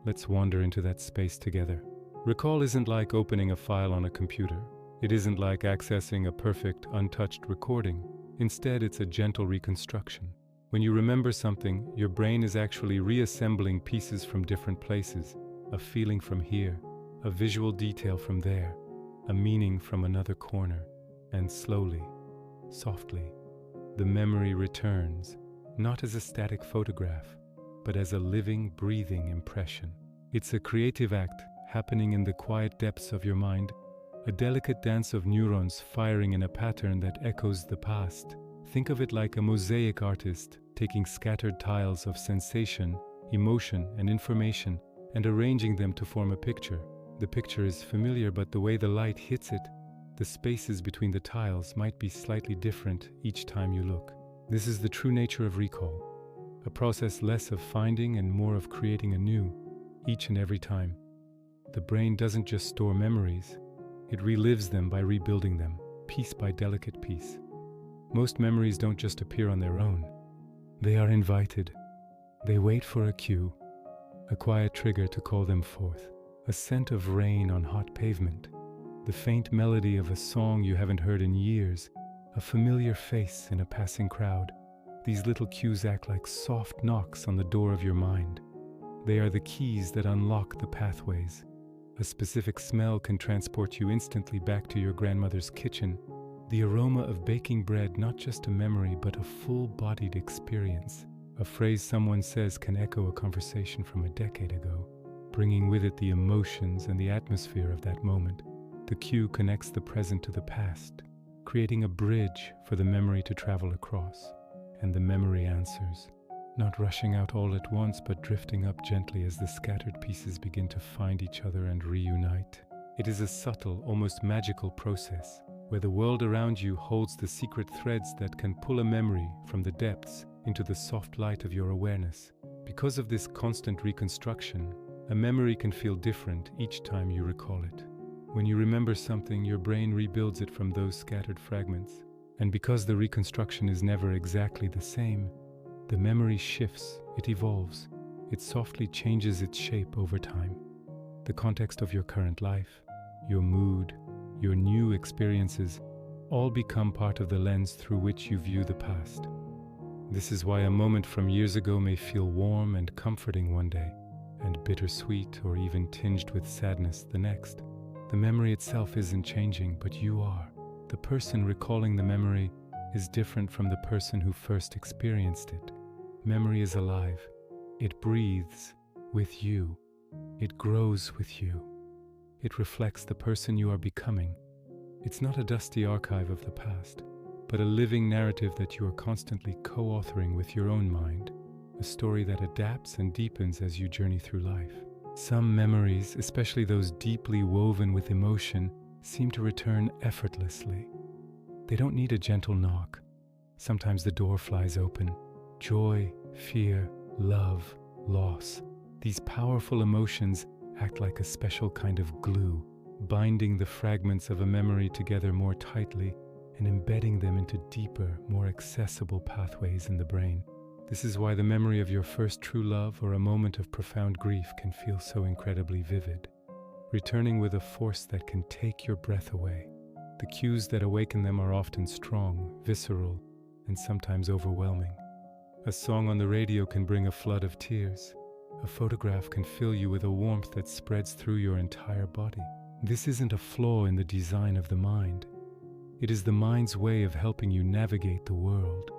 Let's wander into that space together. Recall isn't like opening a file on a computer. It isn't like accessing a perfect, untouched recording. Instead, it's a gentle reconstruction. When you remember something, your brain is actually reassembling pieces from different places, a feeling from here, a visual detail from there, a meaning from another corner, and slowly, softly, the memory returns, not as a static photograph, but as a living, breathing impression. It's a creative act happening in the quiet depths of your mind, a delicate dance of neurons firing in a pattern that echoes the past. Think of it like a mosaic artist taking scattered tiles of sensation, emotion, and information and arranging them to form a picture. The picture is familiar, but the way the light hits it, the spaces between the tiles might be slightly different each time you look. This is the true nature of recall, a process less of finding and more of creating anew, each and every time. The brain doesn't just store memories, it relives them by rebuilding them, piece by delicate piece. Most memories don't just appear on their own. They are invited. They wait for a cue, a quiet trigger to call them forth. A scent of rain on hot pavement, the faint melody of a song you haven't heard in years, a familiar face in a passing crowd. These little cues act like soft knocks on the door of your mind. They are the keys that unlock the pathways. A specific smell can transport you instantly back to your grandmother's kitchen. The aroma of baking bread, not just a memory, but a full-bodied experience. A phrase someone says can echo a conversation from a decade ago, bringing with it the emotions and the atmosphere of that moment. The cue connects the present to the past, creating a bridge for the memory to travel across. And the memory answers, not rushing out all at once, but drifting up gently as the scattered pieces begin to find each other and reunite. It is a subtle, almost magical process, where the world around you holds the secret threads that can pull a memory from the depths into the soft light of your awareness. Because of this constant reconstruction, a memory can feel different each time you recall it. When you remember something, your brain rebuilds it from those scattered fragments. And because the reconstruction is never exactly the same, the memory shifts, it evolves, it softly changes its shape over time. The context of your current life, your mood, your new experiences, all become part of the lens through which you view the past. This is why a moment from years ago may feel warm and comforting one day, and bittersweet or even tinged with sadness the next. The memory itself isn't changing, but you are. The person recalling the memory is different from the person who first experienced it. Memory is alive. It breathes with you. It grows with you. It reflects the person you are becoming. It's not a dusty archive of the past, but a living narrative that you are constantly co-authoring with your own mind, a story that adapts and deepens as you journey through life. Some memories, especially those deeply woven with emotion, seem to return effortlessly. They don't need a gentle knock. Sometimes the door flies open. Joy, fear, love, loss. These powerful emotions act like a special kind of glue, binding the fragments of a memory together more tightly and embedding them into deeper, more accessible pathways in the brain. This is why the memory of your first true love or a moment of profound grief can feel so incredibly vivid, returning with a force that can take your breath away. The cues that awaken them are often strong, visceral, and sometimes overwhelming. A song on the radio can bring a flood of tears. A photograph can fill you with a warmth that spreads through your entire body. This isn't a flaw in the design of the mind. It is the mind's way of helping you navigate the world.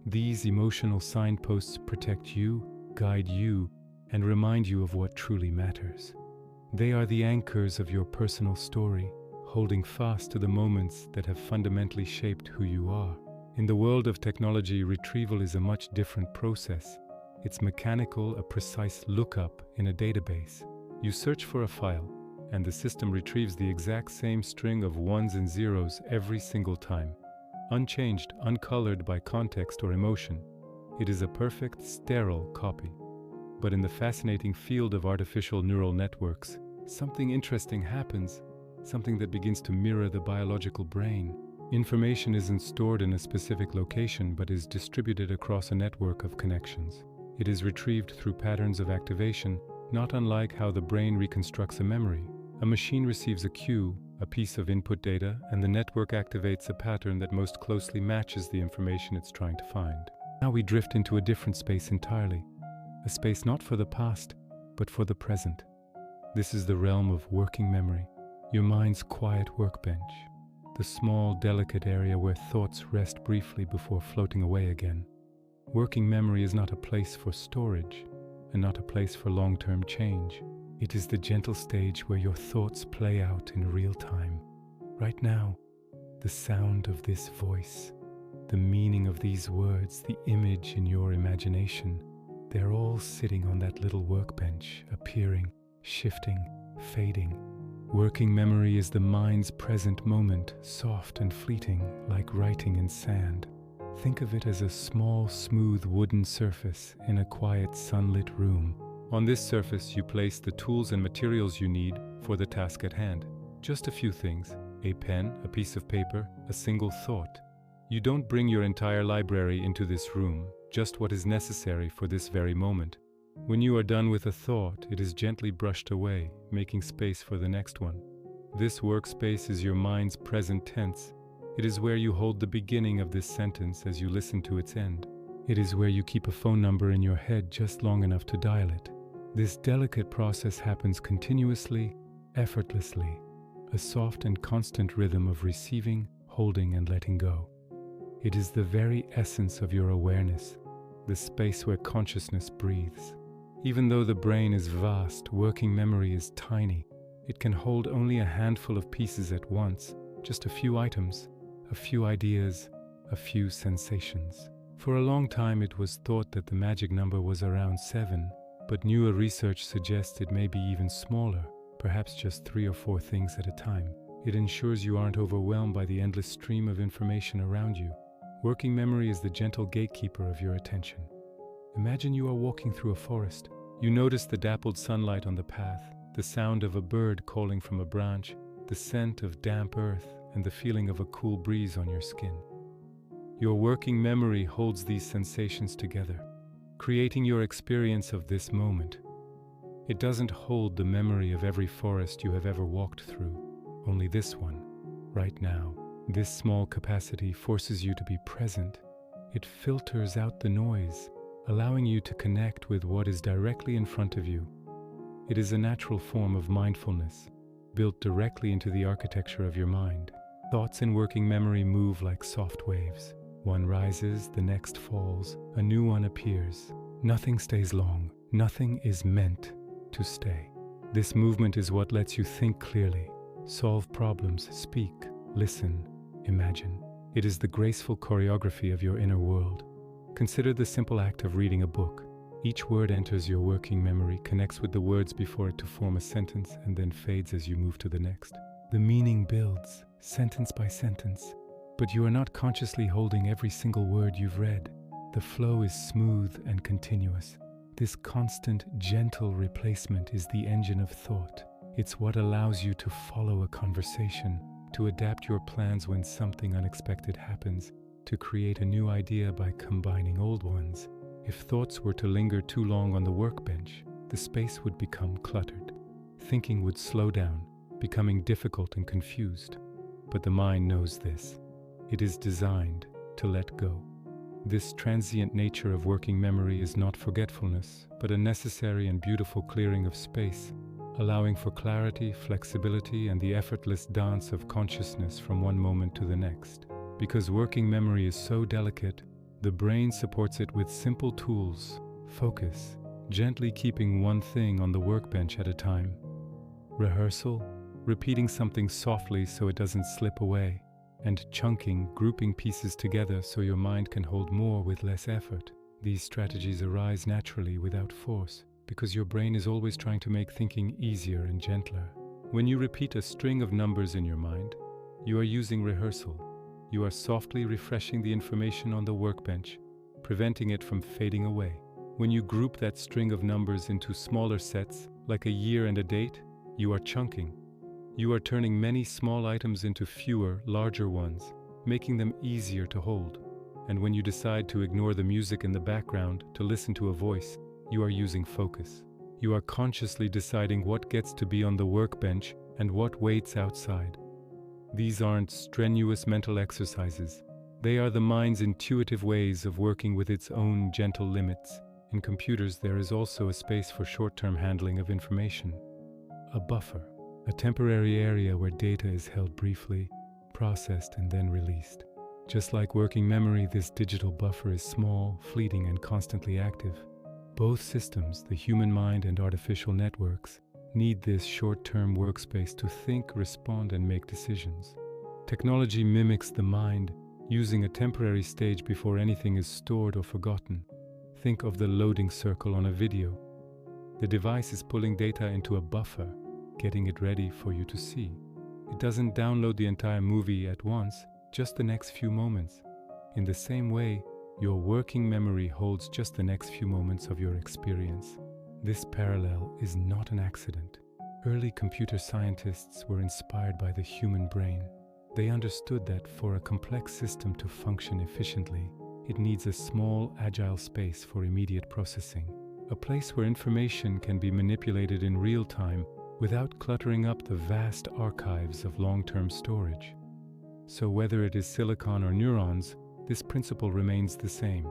These emotional signposts protect you, guide you, and remind you of what truly matters. They are the anchors of your personal story, holding fast to the moments that have fundamentally shaped who you are. In the world of technology, retrieval is a much different process. It's mechanical, a precise lookup in a database. You search for a file, and the system retrieves the exact same string of ones and zeros every single time, unchanged, uncolored by context or emotion. It is a perfect, sterile copy. But in the fascinating field of artificial neural networks, something interesting happens, something that begins to mirror the biological brain. Information isn't stored in a specific location, but is distributed across a network of connections. It is retrieved through patterns of activation, not unlike how the brain reconstructs a memory. A machine receives a cue, a piece of input data, and the network activates a pattern that most closely matches the information it's trying to find. Now we drift into a different space entirely, a space not for the past, but for the present. This is the realm of working memory, your mind's quiet workbench, the small, delicate area where thoughts rest briefly before floating away again. Working memory is not a place for storage, and not a place for long-term change. It is the gentle stage where your thoughts play out in real time. Right now, the sound of this voice, the meaning of these words, the image in your imagination, they're all sitting on that little workbench, appearing, shifting, fading. Working memory is the mind's present moment, soft and fleeting, like writing in sand. Think of it as a small, smooth wooden surface in a quiet, sunlit room. On this surface, you place the tools and materials you need for the task at hand. Just a few things: a pen, a piece of paper, a single thought. You don't bring your entire library into this room. just what is necessary for this very moment. When you are done with a thought, it is gently brushed away, making space for the next one. This workspace is your mind's present tense. It is where you hold the beginning of this sentence as you listen to its end. It is where you keep a phone number in your head just long enough to dial it. This delicate process happens continuously, effortlessly, a soft and constant rhythm of receiving, holding, and letting go. It is the very essence of your awareness, the space where consciousness breathes. Even though the brain is vast, working memory is tiny. It can hold only a handful of pieces at once, just a few items, a few ideas, a few sensations. For a long time it was thought that the magic number was around 7, but newer research suggests it may be even smaller, perhaps just 3 or 4 things at a time. It ensures you aren't overwhelmed by the endless stream of information around you. Working memory is the gentle gatekeeper of your attention. Imagine you are walking through a forest. You notice the dappled sunlight on the path, the sound of a bird calling from a branch, the scent of damp earth, and the feeling of a cool breeze on your skin. Your working memory holds these sensations together, creating your experience of this moment. It doesn't hold the memory of every forest you have ever walked through, only this one, right now. This small capacity forces you to be present. It filters out the noise, allowing you to connect with what is directly in front of you. It is a natural form of mindfulness, built directly into the architecture of your mind. Thoughts in working memory move like soft waves. One rises, the next falls, a new one appears. Nothing stays long. Nothing is meant to stay. This movement is what lets you think clearly, solve problems, speak, listen, imagine. It is the graceful choreography of your inner world. Consider the simple act of reading a book. Each word enters your working memory, connects with the words before it to form a sentence, and then fades as you move to the next. The meaning builds, sentence by sentence, but you are not consciously holding every single word you've read. The flow is smooth and continuous. This constant, gentle replacement is the engine of thought. It's what allows you to follow a conversation, to adapt your plans when something unexpected happens, to create a new idea by combining old ones. If thoughts were to linger too long on the workbench, the space would become cluttered. Thinking would slow down, becoming difficult and confused. But the mind knows this. It is designed to let go. This transient nature of working memory is not forgetfulness, but a necessary and beautiful clearing of space, allowing for clarity, flexibility, and the effortless dance of consciousness from one moment to the next. Because working memory is so delicate, the brain supports it with simple tools: focus, gently keeping one thing on the workbench at a time; rehearsal, repeating something softly so it doesn't slip away; and chunking, grouping pieces together so your mind can hold more with less effort. These strategies arise naturally without force, because your brain is always trying to make thinking easier and gentler. When you repeat a string of numbers in your mind, you are using rehearsal. You are softly refreshing the information on the workbench, preventing it from fading away. When you group that string of numbers into smaller sets, like a year and a date, you are chunking. You are turning many small items into fewer, larger ones, making them easier to hold. And when you decide to ignore the music in the background to listen to a voice, you are using focus. You are consciously deciding what gets to be on the workbench and what waits outside. These aren't strenuous mental exercises. They are the mind's intuitive ways of working with its own gentle limits. In computers, there is also a space for short-term handling of information. A buffer, a temporary area where data is held briefly, processed, and then released. Just like working memory, this digital buffer is small, fleeting, and constantly active. Both systems, the human mind and artificial networks, need this short-term workspace to think, respond, and make decisions. Technology mimics the mind, using a temporary stage before anything is stored or forgotten. Think of the loading circle on a video. The device is pulling data into a buffer, getting it ready for you to see. It doesn't download the entire movie at once, just the next few moments. In the same way, your working memory holds just the next few moments of your experience. This parallel is not an accident. Early computer scientists were inspired by the human brain. They understood that for a complex system to function efficiently, it needs a small, agile space for immediate processing, a place where information can be manipulated in real time without cluttering up the vast archives of long-term storage. So whether it is silicon or neurons, this principle remains the same.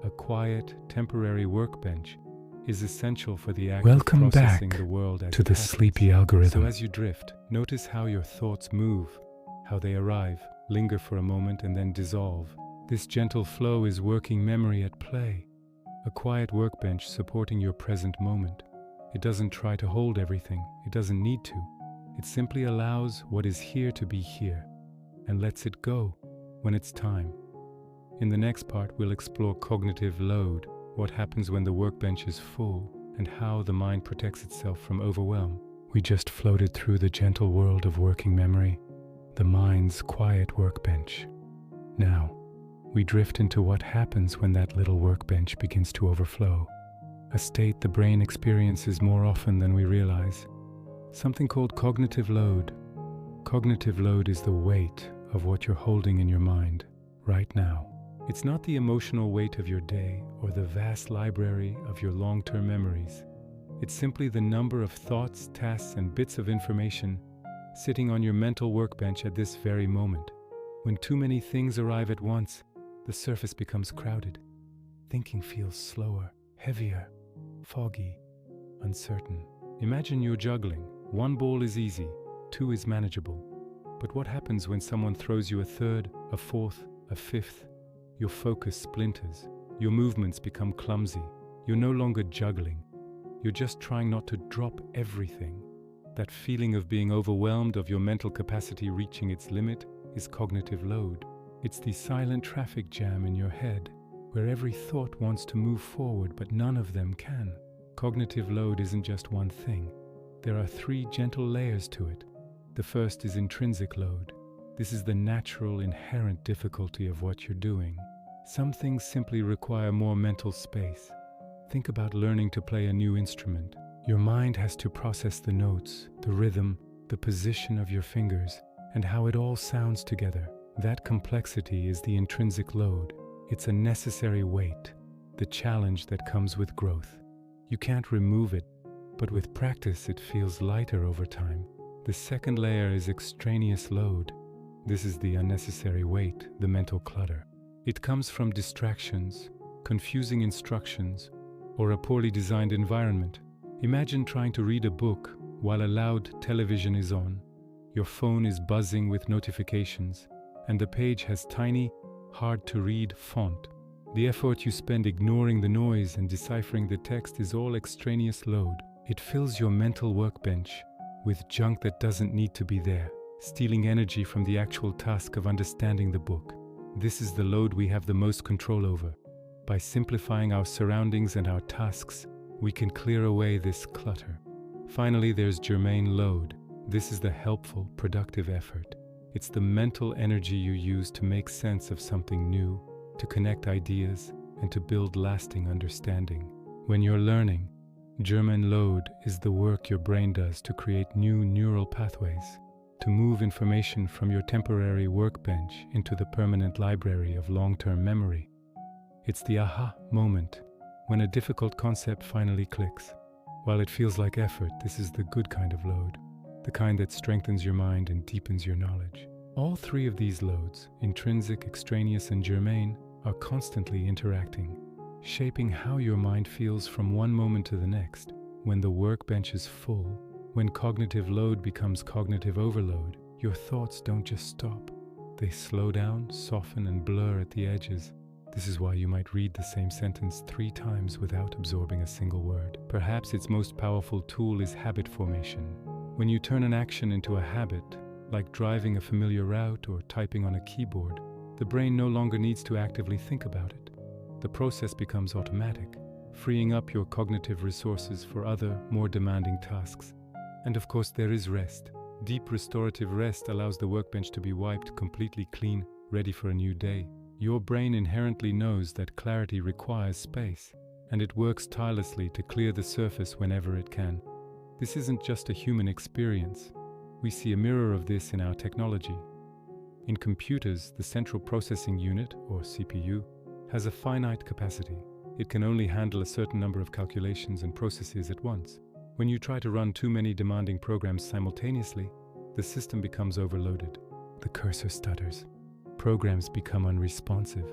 A quiet, temporary workbench is essential for the act of processing the world as to the it happens. sleepy algorithm. So as you drift, notice how your thoughts move, how they arrive, linger for a moment, and then dissolve. This gentle flow is working memory at play, a quiet workbench supporting your present moment. It doesn't try to hold everything, it doesn't need to. It simply allows what is here to be here, and lets it go when it's time. In the next part, we'll explore cognitive load, what happens when the workbench is full, and how the mind protects itself from overwhelm. We just floated through the gentle world of working memory, the mind's quiet workbench. Now, we drift into what happens when that little workbench begins to overflow, a state the brain experiences more often than we realize. Something called cognitive load. Cognitive load is the weight of what you're holding in your mind right now. It's not the emotional weight of your day or the vast library of your long-term memories. It's simply the number of thoughts, tasks, and bits of information sitting on your mental workbench at this very moment. When too many things arrive at once, the surface becomes crowded. Thinking feels slower, heavier, foggy, uncertain. Imagine you're juggling. One ball is easy, two is manageable. But what happens when someone throws you a third, a fourth, a fifth? Your focus splinters. Your movements become clumsy. You're no longer juggling. You're just trying not to drop everything. That feeling of being overwhelmed, of your mental capacity reaching its limit, is cognitive load. It's the silent traffic jam in your head, where every thought wants to move forward, but none of them can. Cognitive load isn't just one thing. There are three gentle layers to it. The first is intrinsic load. This is the natural, inherent difficulty of what you're doing. Some things simply require more mental space. Think about learning to play a new instrument. Your mind has to process the notes, the rhythm, the position of your fingers, and how it all sounds together. That complexity is the intrinsic load. It's a necessary weight, the challenge that comes with growth. You can't remove it, but with practice it feels lighter over time. The second layer is extraneous load. This is the unnecessary weight, the mental clutter. It comes from distractions, confusing instructions, or a poorly designed environment. Imagine trying to read a book while a loud television is on. Your phone is buzzing with notifications, and the page has tiny, hard-to-read font. The effort you spend ignoring the noise and deciphering the text is all extraneous load. It fills your mental workbench with junk that doesn't need to be there, stealing energy from the actual task of understanding the book. This is the load we have the most control over. By simplifying our surroundings and our tasks, we can clear away this clutter. Finally, there's germane load. This is the helpful, productive effort. It's the mental energy you use to make sense of something new, to connect ideas, and to build lasting understanding. When you're learning, germane load is the work your brain does to create new neural pathways, to move information from your temporary workbench into the permanent library of long-term memory. It's the aha moment, when a difficult concept finally clicks. While it feels like effort, this is the good kind of load, the kind that strengthens your mind and deepens your knowledge. All three of these loads, intrinsic, extraneous, and germane, are constantly interacting, shaping how your mind feels from one moment to the next. When the workbench is full, when cognitive load becomes cognitive overload, your thoughts don't just stop. They slow down, soften, and blur at the edges. This is why you might read the same sentence 3 times without absorbing a single word. Perhaps its most powerful tool is habit formation. When you turn an action into a habit, like driving a familiar route or typing on a keyboard, the brain no longer needs to actively think about it. The process becomes automatic, freeing up your cognitive resources for other, more demanding tasks. And of course, there is rest. Deep restorative rest allows the workbench to be wiped completely clean, ready for a new day. Your brain inherently knows that clarity requires space, and it works tirelessly to clear the surface whenever it can. This isn't just a human experience. We see a mirror of this in our technology. In computers, the central processing unit, or CPU, has a finite capacity. It can only handle a certain number of calculations and processes at once. When you try to run too many demanding programs simultaneously, the system becomes overloaded. The cursor stutters. Programs become unresponsive.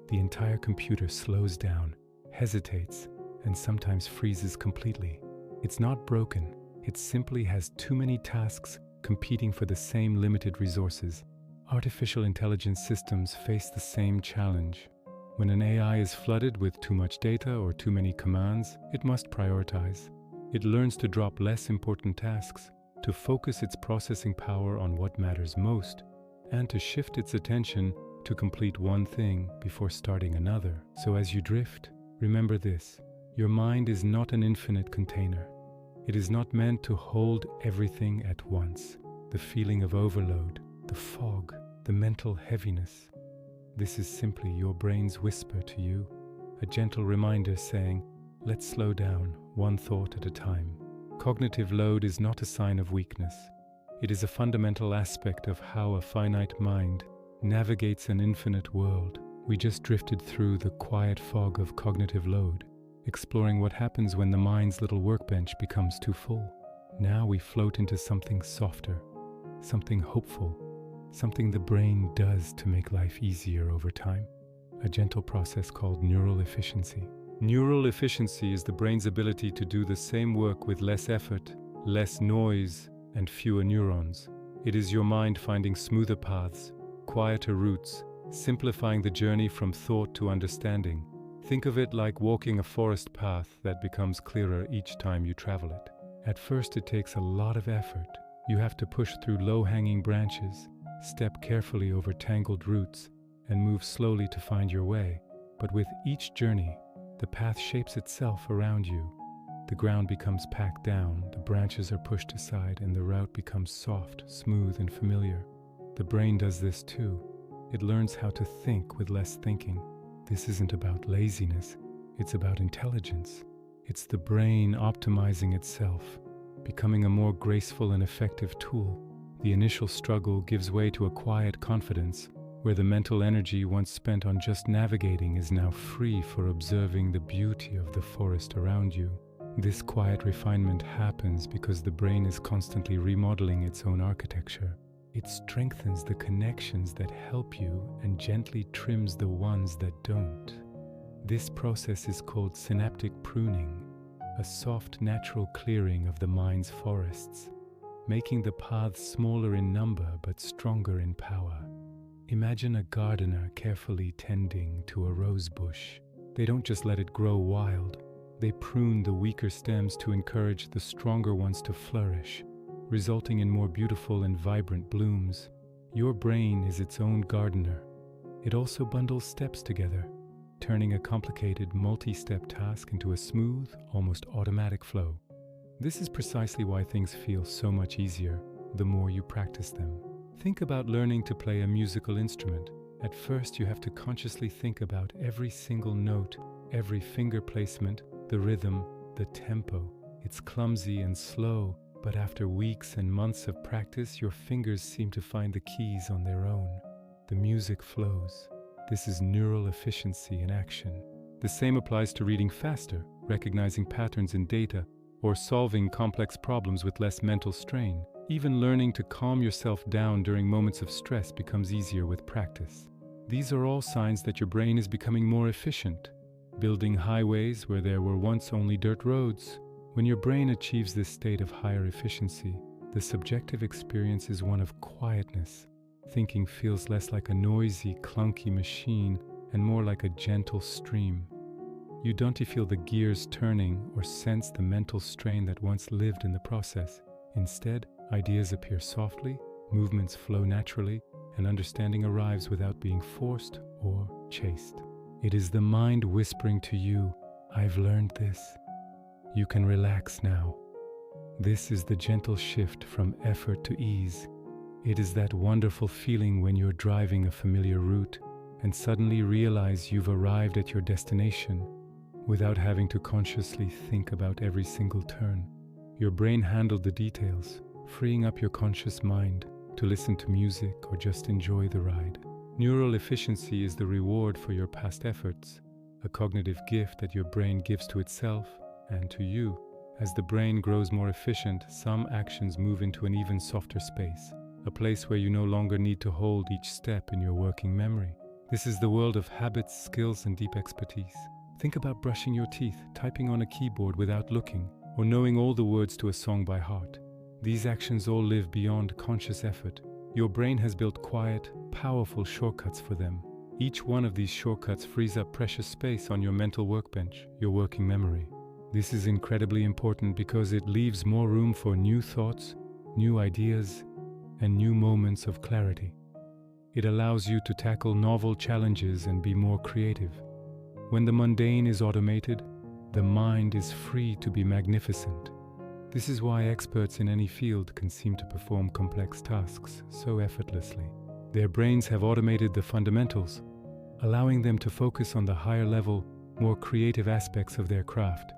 The entire computer slows down, hesitates, and sometimes freezes completely. It's not broken. It simply has too many tasks competing for the same limited resources. Artificial intelligence systems face the same challenge. When an AI is flooded with too much data or too many commands, it must prioritize. It learns to drop less important tasks, to focus its processing power on what matters most, and to shift its attention to complete one thing before starting another. So as you drift, remember this: your mind is not an infinite container. It is not meant to hold everything at once. The feeling of overload, the fog, the mental heaviness. This is simply your brain's whisper to you, a gentle reminder saying, let's slow down, one thought at a time. Cognitive load is not a sign of weakness. It is a fundamental aspect of how a finite mind navigates an infinite world. We just drifted through the quiet fog of cognitive load, exploring what happens when the mind's little workbench becomes too full. Now we float into something softer, something hopeful, something the brain does to make life easier over time. A gentle process called neural efficiency. Neural efficiency is the brain's ability to do the same work with less effort, less noise, and fewer neurons. It is your mind finding smoother paths, quieter routes, simplifying the journey from thought to understanding. Think of it like walking a forest path that becomes clearer each time you travel it. At first it takes a lot of effort. You have to push through low-hanging branches, step carefully over tangled roots, and move slowly to find your way. But with each journey, the path shapes itself around you. The ground becomes packed down, the branches are pushed aside, and the route becomes soft, smooth, and familiar. The brain does this too. It learns how to think with less thinking. This isn't about laziness, it's about intelligence. It's the brain optimizing itself, becoming a more graceful and effective tool. The initial struggle gives way to a quiet confidence, where the mental energy once spent on just navigating is now free for observing the beauty of the forest around you. This quiet refinement happens because the brain is constantly remodeling its own architecture. It strengthens the connections that help you and gently trims the ones that don't. This process is called synaptic pruning, a soft, natural clearing of the mind's forests, making the paths smaller in number but stronger in power. Imagine a gardener carefully tending to a rose bush. They don't just let it grow wild. They prune the weaker stems to encourage the stronger ones to flourish, resulting in more beautiful and vibrant blooms. Your brain is its own gardener. It also bundles steps together, turning a complicated multi-step task into a smooth, almost automatic flow. This is precisely why things feel so much easier the more you practice them. Think about learning to play a musical instrument. At first, you have to consciously think about every single note, every finger placement, the rhythm, the tempo. It's clumsy and slow, but after weeks and months of practice, your fingers seem to find the keys on their own. The music flows. This is neural efficiency in action. The same applies to reading faster, recognizing patterns in data, or solving complex problems with less mental strain. Even learning to calm yourself down during moments of stress becomes easier with practice. These are all signs that your brain is becoming more efficient, building highways where there were once only dirt roads. When your brain achieves this state of higher efficiency, the subjective experience is one of quietness. Thinking feels less like a noisy, clunky machine and more like a gentle stream. You don't feel the gears turning or sense the mental strain that once lived in the process. Instead, ideas appear softly, movements flow naturally, and understanding arrives without being forced or chased. It is the mind whispering to you, I've learned this. You can relax now. This is the gentle shift from effort to ease. It is that wonderful feeling when you're driving a familiar route and suddenly realize you've arrived at your destination without having to consciously think about every single turn. Your brain handled the details, freeing up your conscious mind to listen to music or just enjoy the ride. Neural efficiency is the reward for your past efforts, a cognitive gift that your brain gives to itself and to you. As the brain grows more efficient, some actions move into an even softer space, a place where you no longer need to hold each step in your working memory. This is the world of habits, skills, and deep expertise. Think about brushing your teeth, typing on a keyboard without looking, or knowing all the words to a song by heart. These actions all live beyond conscious effort. Your brain has built quiet, powerful shortcuts for them. Each one of these shortcuts frees up precious space on your mental workbench, your working memory. This is incredibly important because it leaves more room for new thoughts, new ideas, and new moments of clarity. It allows you to tackle novel challenges and be more creative. When the mundane is automated, the mind is free to be magnificent. This is why experts in any field can seem to perform complex tasks so effortlessly. Their brains have automated the fundamentals, allowing them to focus on the higher level, more creative aspects of their craft.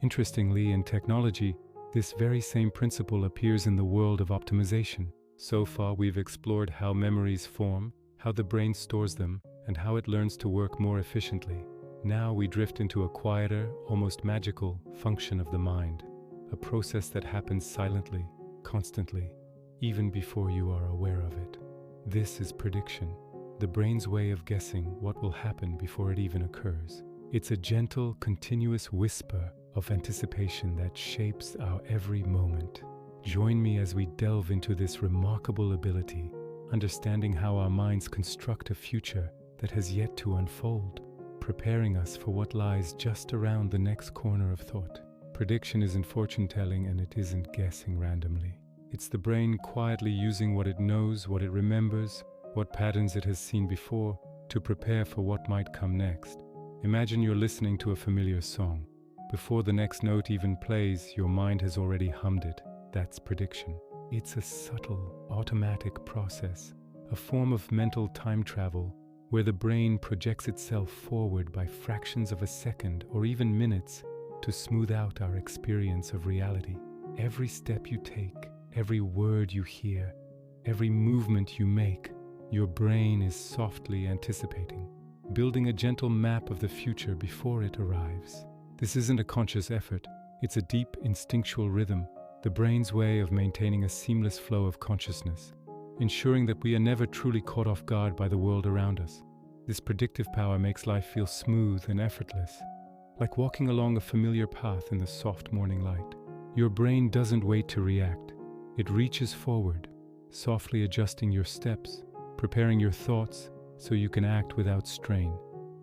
Interestingly, in technology, this very same principle appears in the world of optimization. So far, we've explored how memories form, how the brain stores them, and how it learns to work more efficiently. Now we drift into a quieter, almost magical function of the mind, a process that happens silently, constantly, even before you are aware of it. This is prediction, the brain's way of guessing what will happen before it even occurs. It's a gentle, continuous whisper of anticipation that shapes our every moment. Join me as we delve into this remarkable ability, understanding how our minds construct a future that has yet to unfold, preparing us for what lies just around the next corner of thought. Prediction isn't fortune-telling, and it isn't guessing randomly. It's the brain quietly using what it knows, what it remembers, what patterns it has seen before, to prepare for what might come next. Imagine you're listening to a familiar song. Before the next note even plays, your mind has already hummed it. That's prediction. It's a subtle, automatic process, a form of mental time travel where the brain projects itself forward by fractions of a second or even minutes to smooth out our experience of reality. Every step you take, every word you hear, every movement you make, your brain is softly anticipating, building a gentle map of the future before it arrives. This isn't a conscious effort, it's a deep instinctual rhythm, the brain's way of maintaining a seamless flow of consciousness, ensuring that we are never truly caught off guard by the world around us. This predictive power makes life feel smooth and effortless, like walking along a familiar path in the soft morning light. Your brain doesn't wait to react. It reaches forward, softly adjusting your steps, preparing your thoughts so you can act without strain.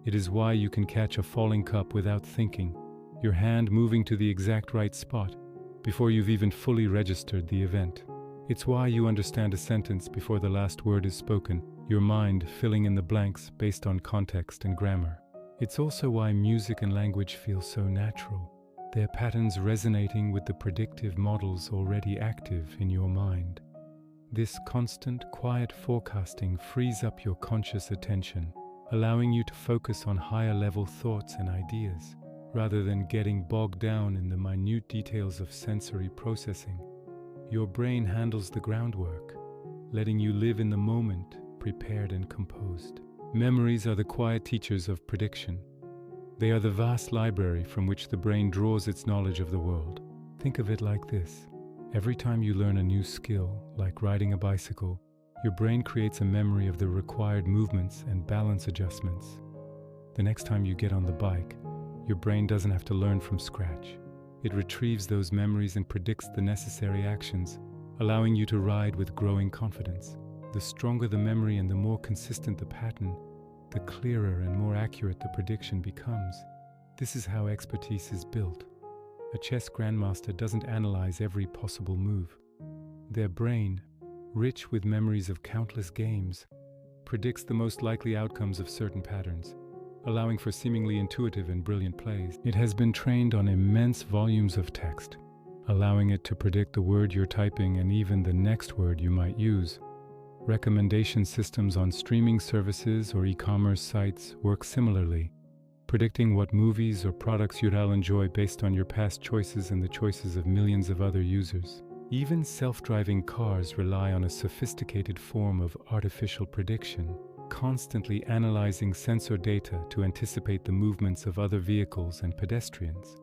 It is why you can catch a falling cup without thinking, your hand moving to the exact right spot before you've even fully registered the event. It's why you understand a sentence before the last word is spoken, your mind filling in the blanks based on context and grammar. It's also why music and language feel so natural, their patterns resonating with the predictive models already active in your mind. This constant, quiet forecasting frees up your conscious attention, allowing you to focus on higher-level thoughts and ideas, rather than getting bogged down in the minute details of sensory processing. Your brain handles the groundwork, letting you live in the moment, prepared and composed. Memories are the quiet teachers of prediction. They are the vast library from which the brain draws its knowledge of the world. Think of it like this. Every time you learn a new skill, like riding a bicycle, your brain creates a memory of the required movements and balance adjustments. The next time you get on the bike, your brain doesn't have to learn from scratch. It retrieves those memories and predicts the necessary actions, allowing you to ride with growing confidence. The stronger the memory and the more consistent the pattern, the clearer and more accurate the prediction becomes. This is how expertise is built. A chess grandmaster doesn't analyze every possible move. Their brain, rich with memories of countless games, predicts the most likely outcomes of certain patterns, allowing for seemingly intuitive and brilliant plays. It has been trained on immense volumes of text, allowing it to predict the word you're typing and even the next word you might use. Recommendation systems on streaming services or e-commerce sites work similarly, predicting what movies or products you'll enjoy based on your past choices and the choices of millions of other users. Even self-driving cars rely on a sophisticated form of artificial prediction, constantly analyzing sensor data to anticipate the movements of other vehicles and pedestrians.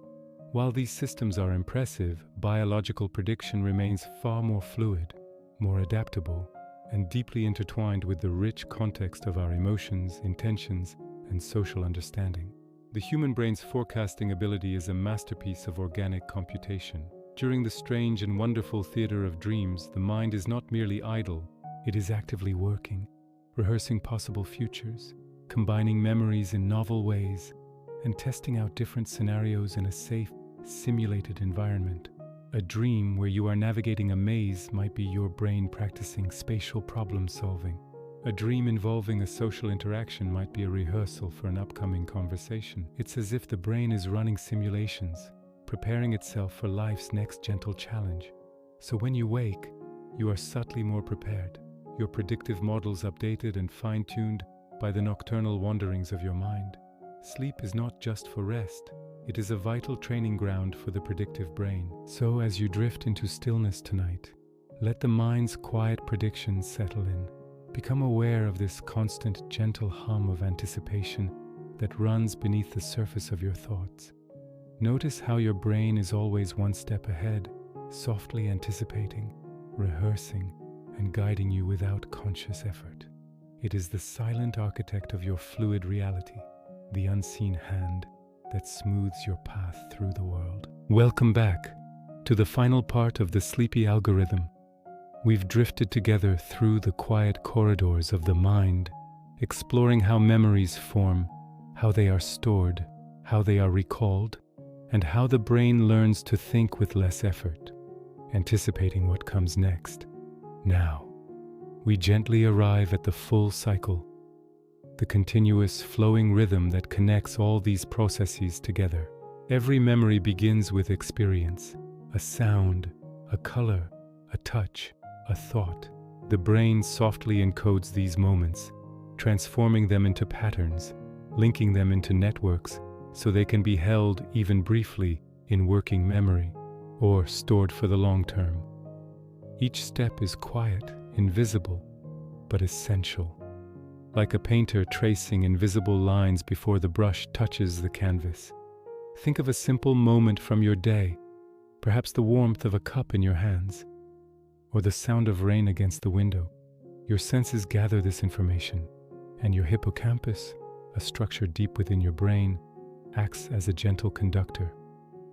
While these systems are impressive, biological prediction remains far more fluid, more adaptable, and deeply intertwined with the rich context of our emotions, intentions, and social understanding. The human brain's forecasting ability is a masterpiece of organic computation. During the strange and wonderful theater of dreams, the mind is not merely idle, it is actively working, rehearsing possible futures, combining memories in novel ways, and testing out different scenarios in a safe, simulated environment. A dream where you are navigating a maze might be your brain practicing spatial problem solving. A dream involving a social interaction might be a rehearsal for an upcoming conversation. It's as if the brain is running simulations, preparing itself for life's next gentle challenge. So when you wake, you are subtly more prepared, your predictive models updated and fine-tuned by the nocturnal wanderings of your mind. Sleep is not just for rest, it is a vital training ground for the predictive brain. So as you drift into stillness tonight, let the mind's quiet predictions settle in. Become aware of this constant, gentle hum of anticipation that runs beneath the surface of your thoughts. Notice how your brain is always one step ahead, softly anticipating, rehearsing, and guiding you without conscious effort. It is the silent architect of your fluid reality, the unseen hand that smooths your path through the world. Welcome back to the final part of the sleepy algorithm. We've drifted together through the quiet corridors of the mind, exploring how memories form, how they are stored, how they are recalled, and how the brain learns to think with less effort, anticipating what comes next. Now, we gently arrive at the full cycle, the continuous flowing rhythm that connects all these processes together. Every memory begins with experience, a sound, a color, a touch, a thought. The brain softly encodes these moments, transforming them into patterns, linking them into networks so they can be held even briefly in working memory or stored for the long term. Each step is quiet, invisible, but essential. Like a painter tracing invisible lines before the brush touches the canvas. Think of a simple moment from your day, perhaps the warmth of a cup in your hands, or the sound of rain against the window. Your senses gather this information, and your hippocampus, a structure deep within your brain, acts as a gentle conductor.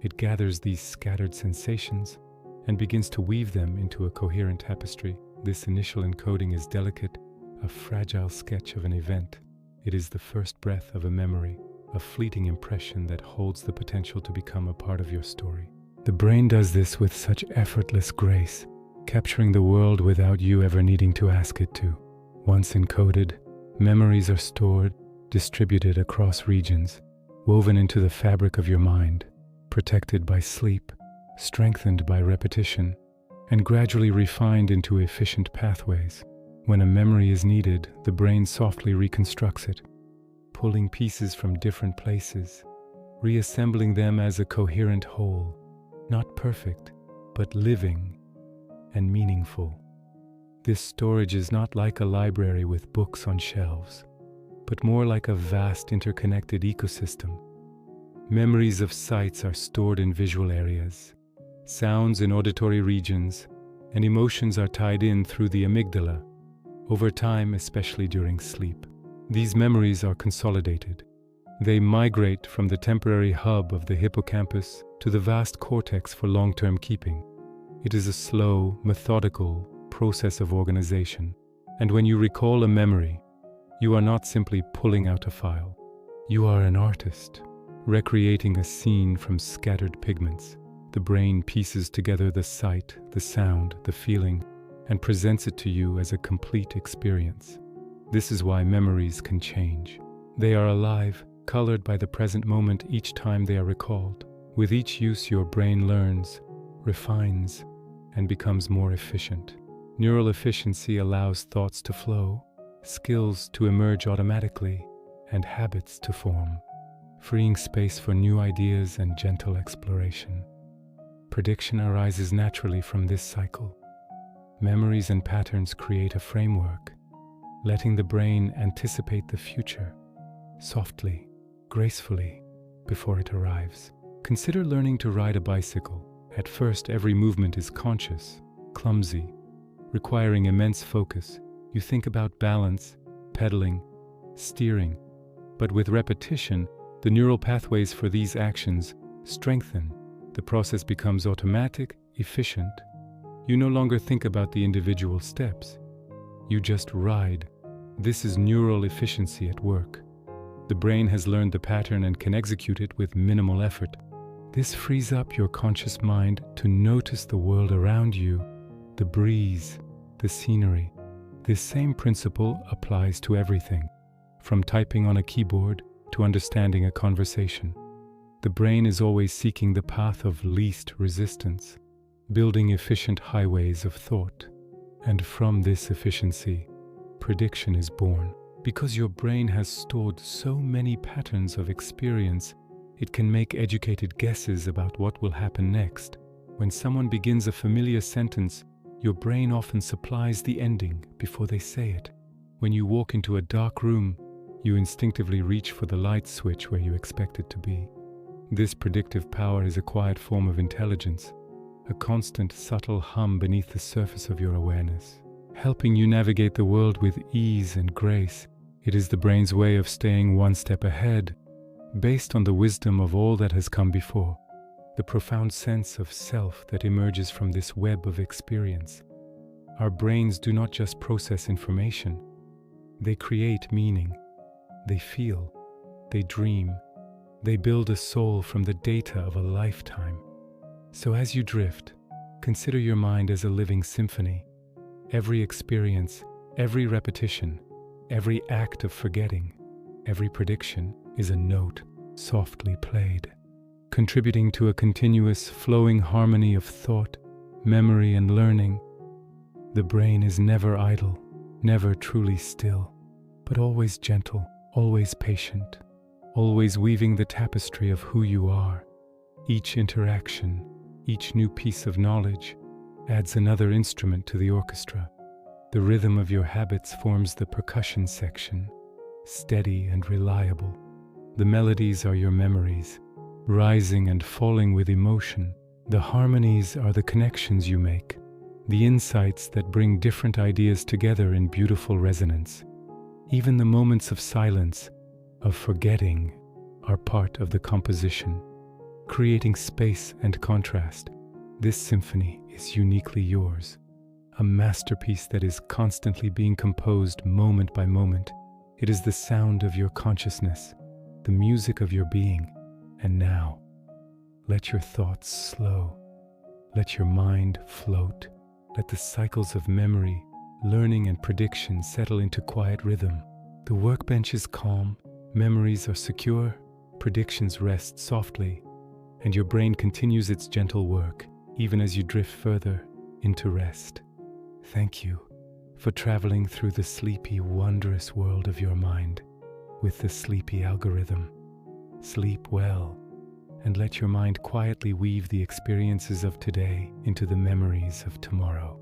It gathers these scattered sensations and begins to weave them into a coherent tapestry. This initial encoding is delicate, a fragile sketch of an event. It is the first breath of a memory, a fleeting impression that holds the potential to become a part of your story. The brain does this with such effortless grace, capturing the world without you ever needing to ask it to. Once encoded, memories are stored, distributed across regions, woven into the fabric of your mind, protected by sleep, strengthened by repetition, and gradually refined into efficient pathways. When a memory is needed, the brain softly reconstructs it, pulling pieces from different places, reassembling them as a coherent whole, not perfect, but living and meaningful. This storage is not like a library with books on shelves, but more like a vast interconnected ecosystem. Memories of sights are stored in visual areas, sounds in auditory regions, and emotions are tied in through the amygdala. Over time, especially during sleep, these memories are consolidated. They migrate from the temporary hub of the hippocampus to the vast cortex for long-term keeping. It is a slow, methodical process of organization. And when you recall a memory, you are not simply pulling out a file. You are an artist, recreating a scene from scattered pigments. The brain pieces together the sight, the sound, the feeling, and presents it to you as a complete experience. This is why memories can change. They are alive, colored by the present moment each time they are recalled. With each use, your brain learns, refines, and becomes more efficient. Neural efficiency allows thoughts to flow, skills to emerge automatically, and habits to form, freeing space for new ideas and gentle exploration. Prediction arises naturally from this cycle. Memories and patterns create a framework, letting the brain anticipate the future, softly, gracefully, before it arrives. Consider learning to ride a bicycle. At first, every movement is conscious, clumsy, requiring immense focus. You think about balance, pedaling, steering. But with repetition, the neural pathways for these actions strengthen. The process becomes automatic, efficient. You no longer think about the individual steps. You just ride. This is neural efficiency at work. The brain has learned the pattern and can execute it with minimal effort. This frees up your conscious mind to notice the world around you, the breeze, the scenery. This same principle applies to everything, from typing on a keyboard to understanding a conversation. The brain is always seeking the path of least resistance, building efficient highways of thought. And from this efficiency, prediction is born. Because your brain has stored so many patterns of experience, it can make educated guesses about what will happen next. When someone begins a familiar sentence, your brain often supplies the ending before they say it. When you walk into a dark room, you instinctively reach for the light switch where you expect it to be. This predictive power is a quiet form of intelligence, a constant, subtle hum beneath the surface of your awareness, helping you navigate the world with ease and grace. It is the brain's way of staying one step ahead, based on the wisdom of all that has come before, the profound sense of self that emerges from this web of experience. Our brains do not just process information, they create meaning, they feel, they dream, they build a soul from the data of a lifetime. So as you drift, consider your mind as a living symphony. Every experience, every repetition, every act of forgetting, every prediction is a note softly played, contributing to a continuous flowing harmony of thought, memory, and learning. The brain is never idle, never truly still, but always gentle, always patient, always weaving the tapestry of who you are. Each interaction, each new piece of knowledge adds another instrument to the orchestra. The rhythm of your habits forms the percussion section, steady and reliable. The melodies are your memories, rising and falling with emotion. The harmonies are the connections you make, the insights that bring different ideas together in beautiful resonance. Even the moments of silence, of forgetting, are part of the composition, creating space and contrast. This symphony is uniquely yours, a masterpiece that is constantly being composed moment by moment. It is the sound of your consciousness, the music of your being. And now, let your thoughts slow. Let your mind float. Let the cycles of memory, learning, and prediction settle into quiet rhythm. The workbench is calm, memories are secure, predictions rest softly, and your brain continues its gentle work, even as you drift further into rest. Thank you for traveling through the sleepy, wondrous world of your mind with the sleepy algorithm. Sleep well, and let your mind quietly weave the experiences of today into the memories of tomorrow.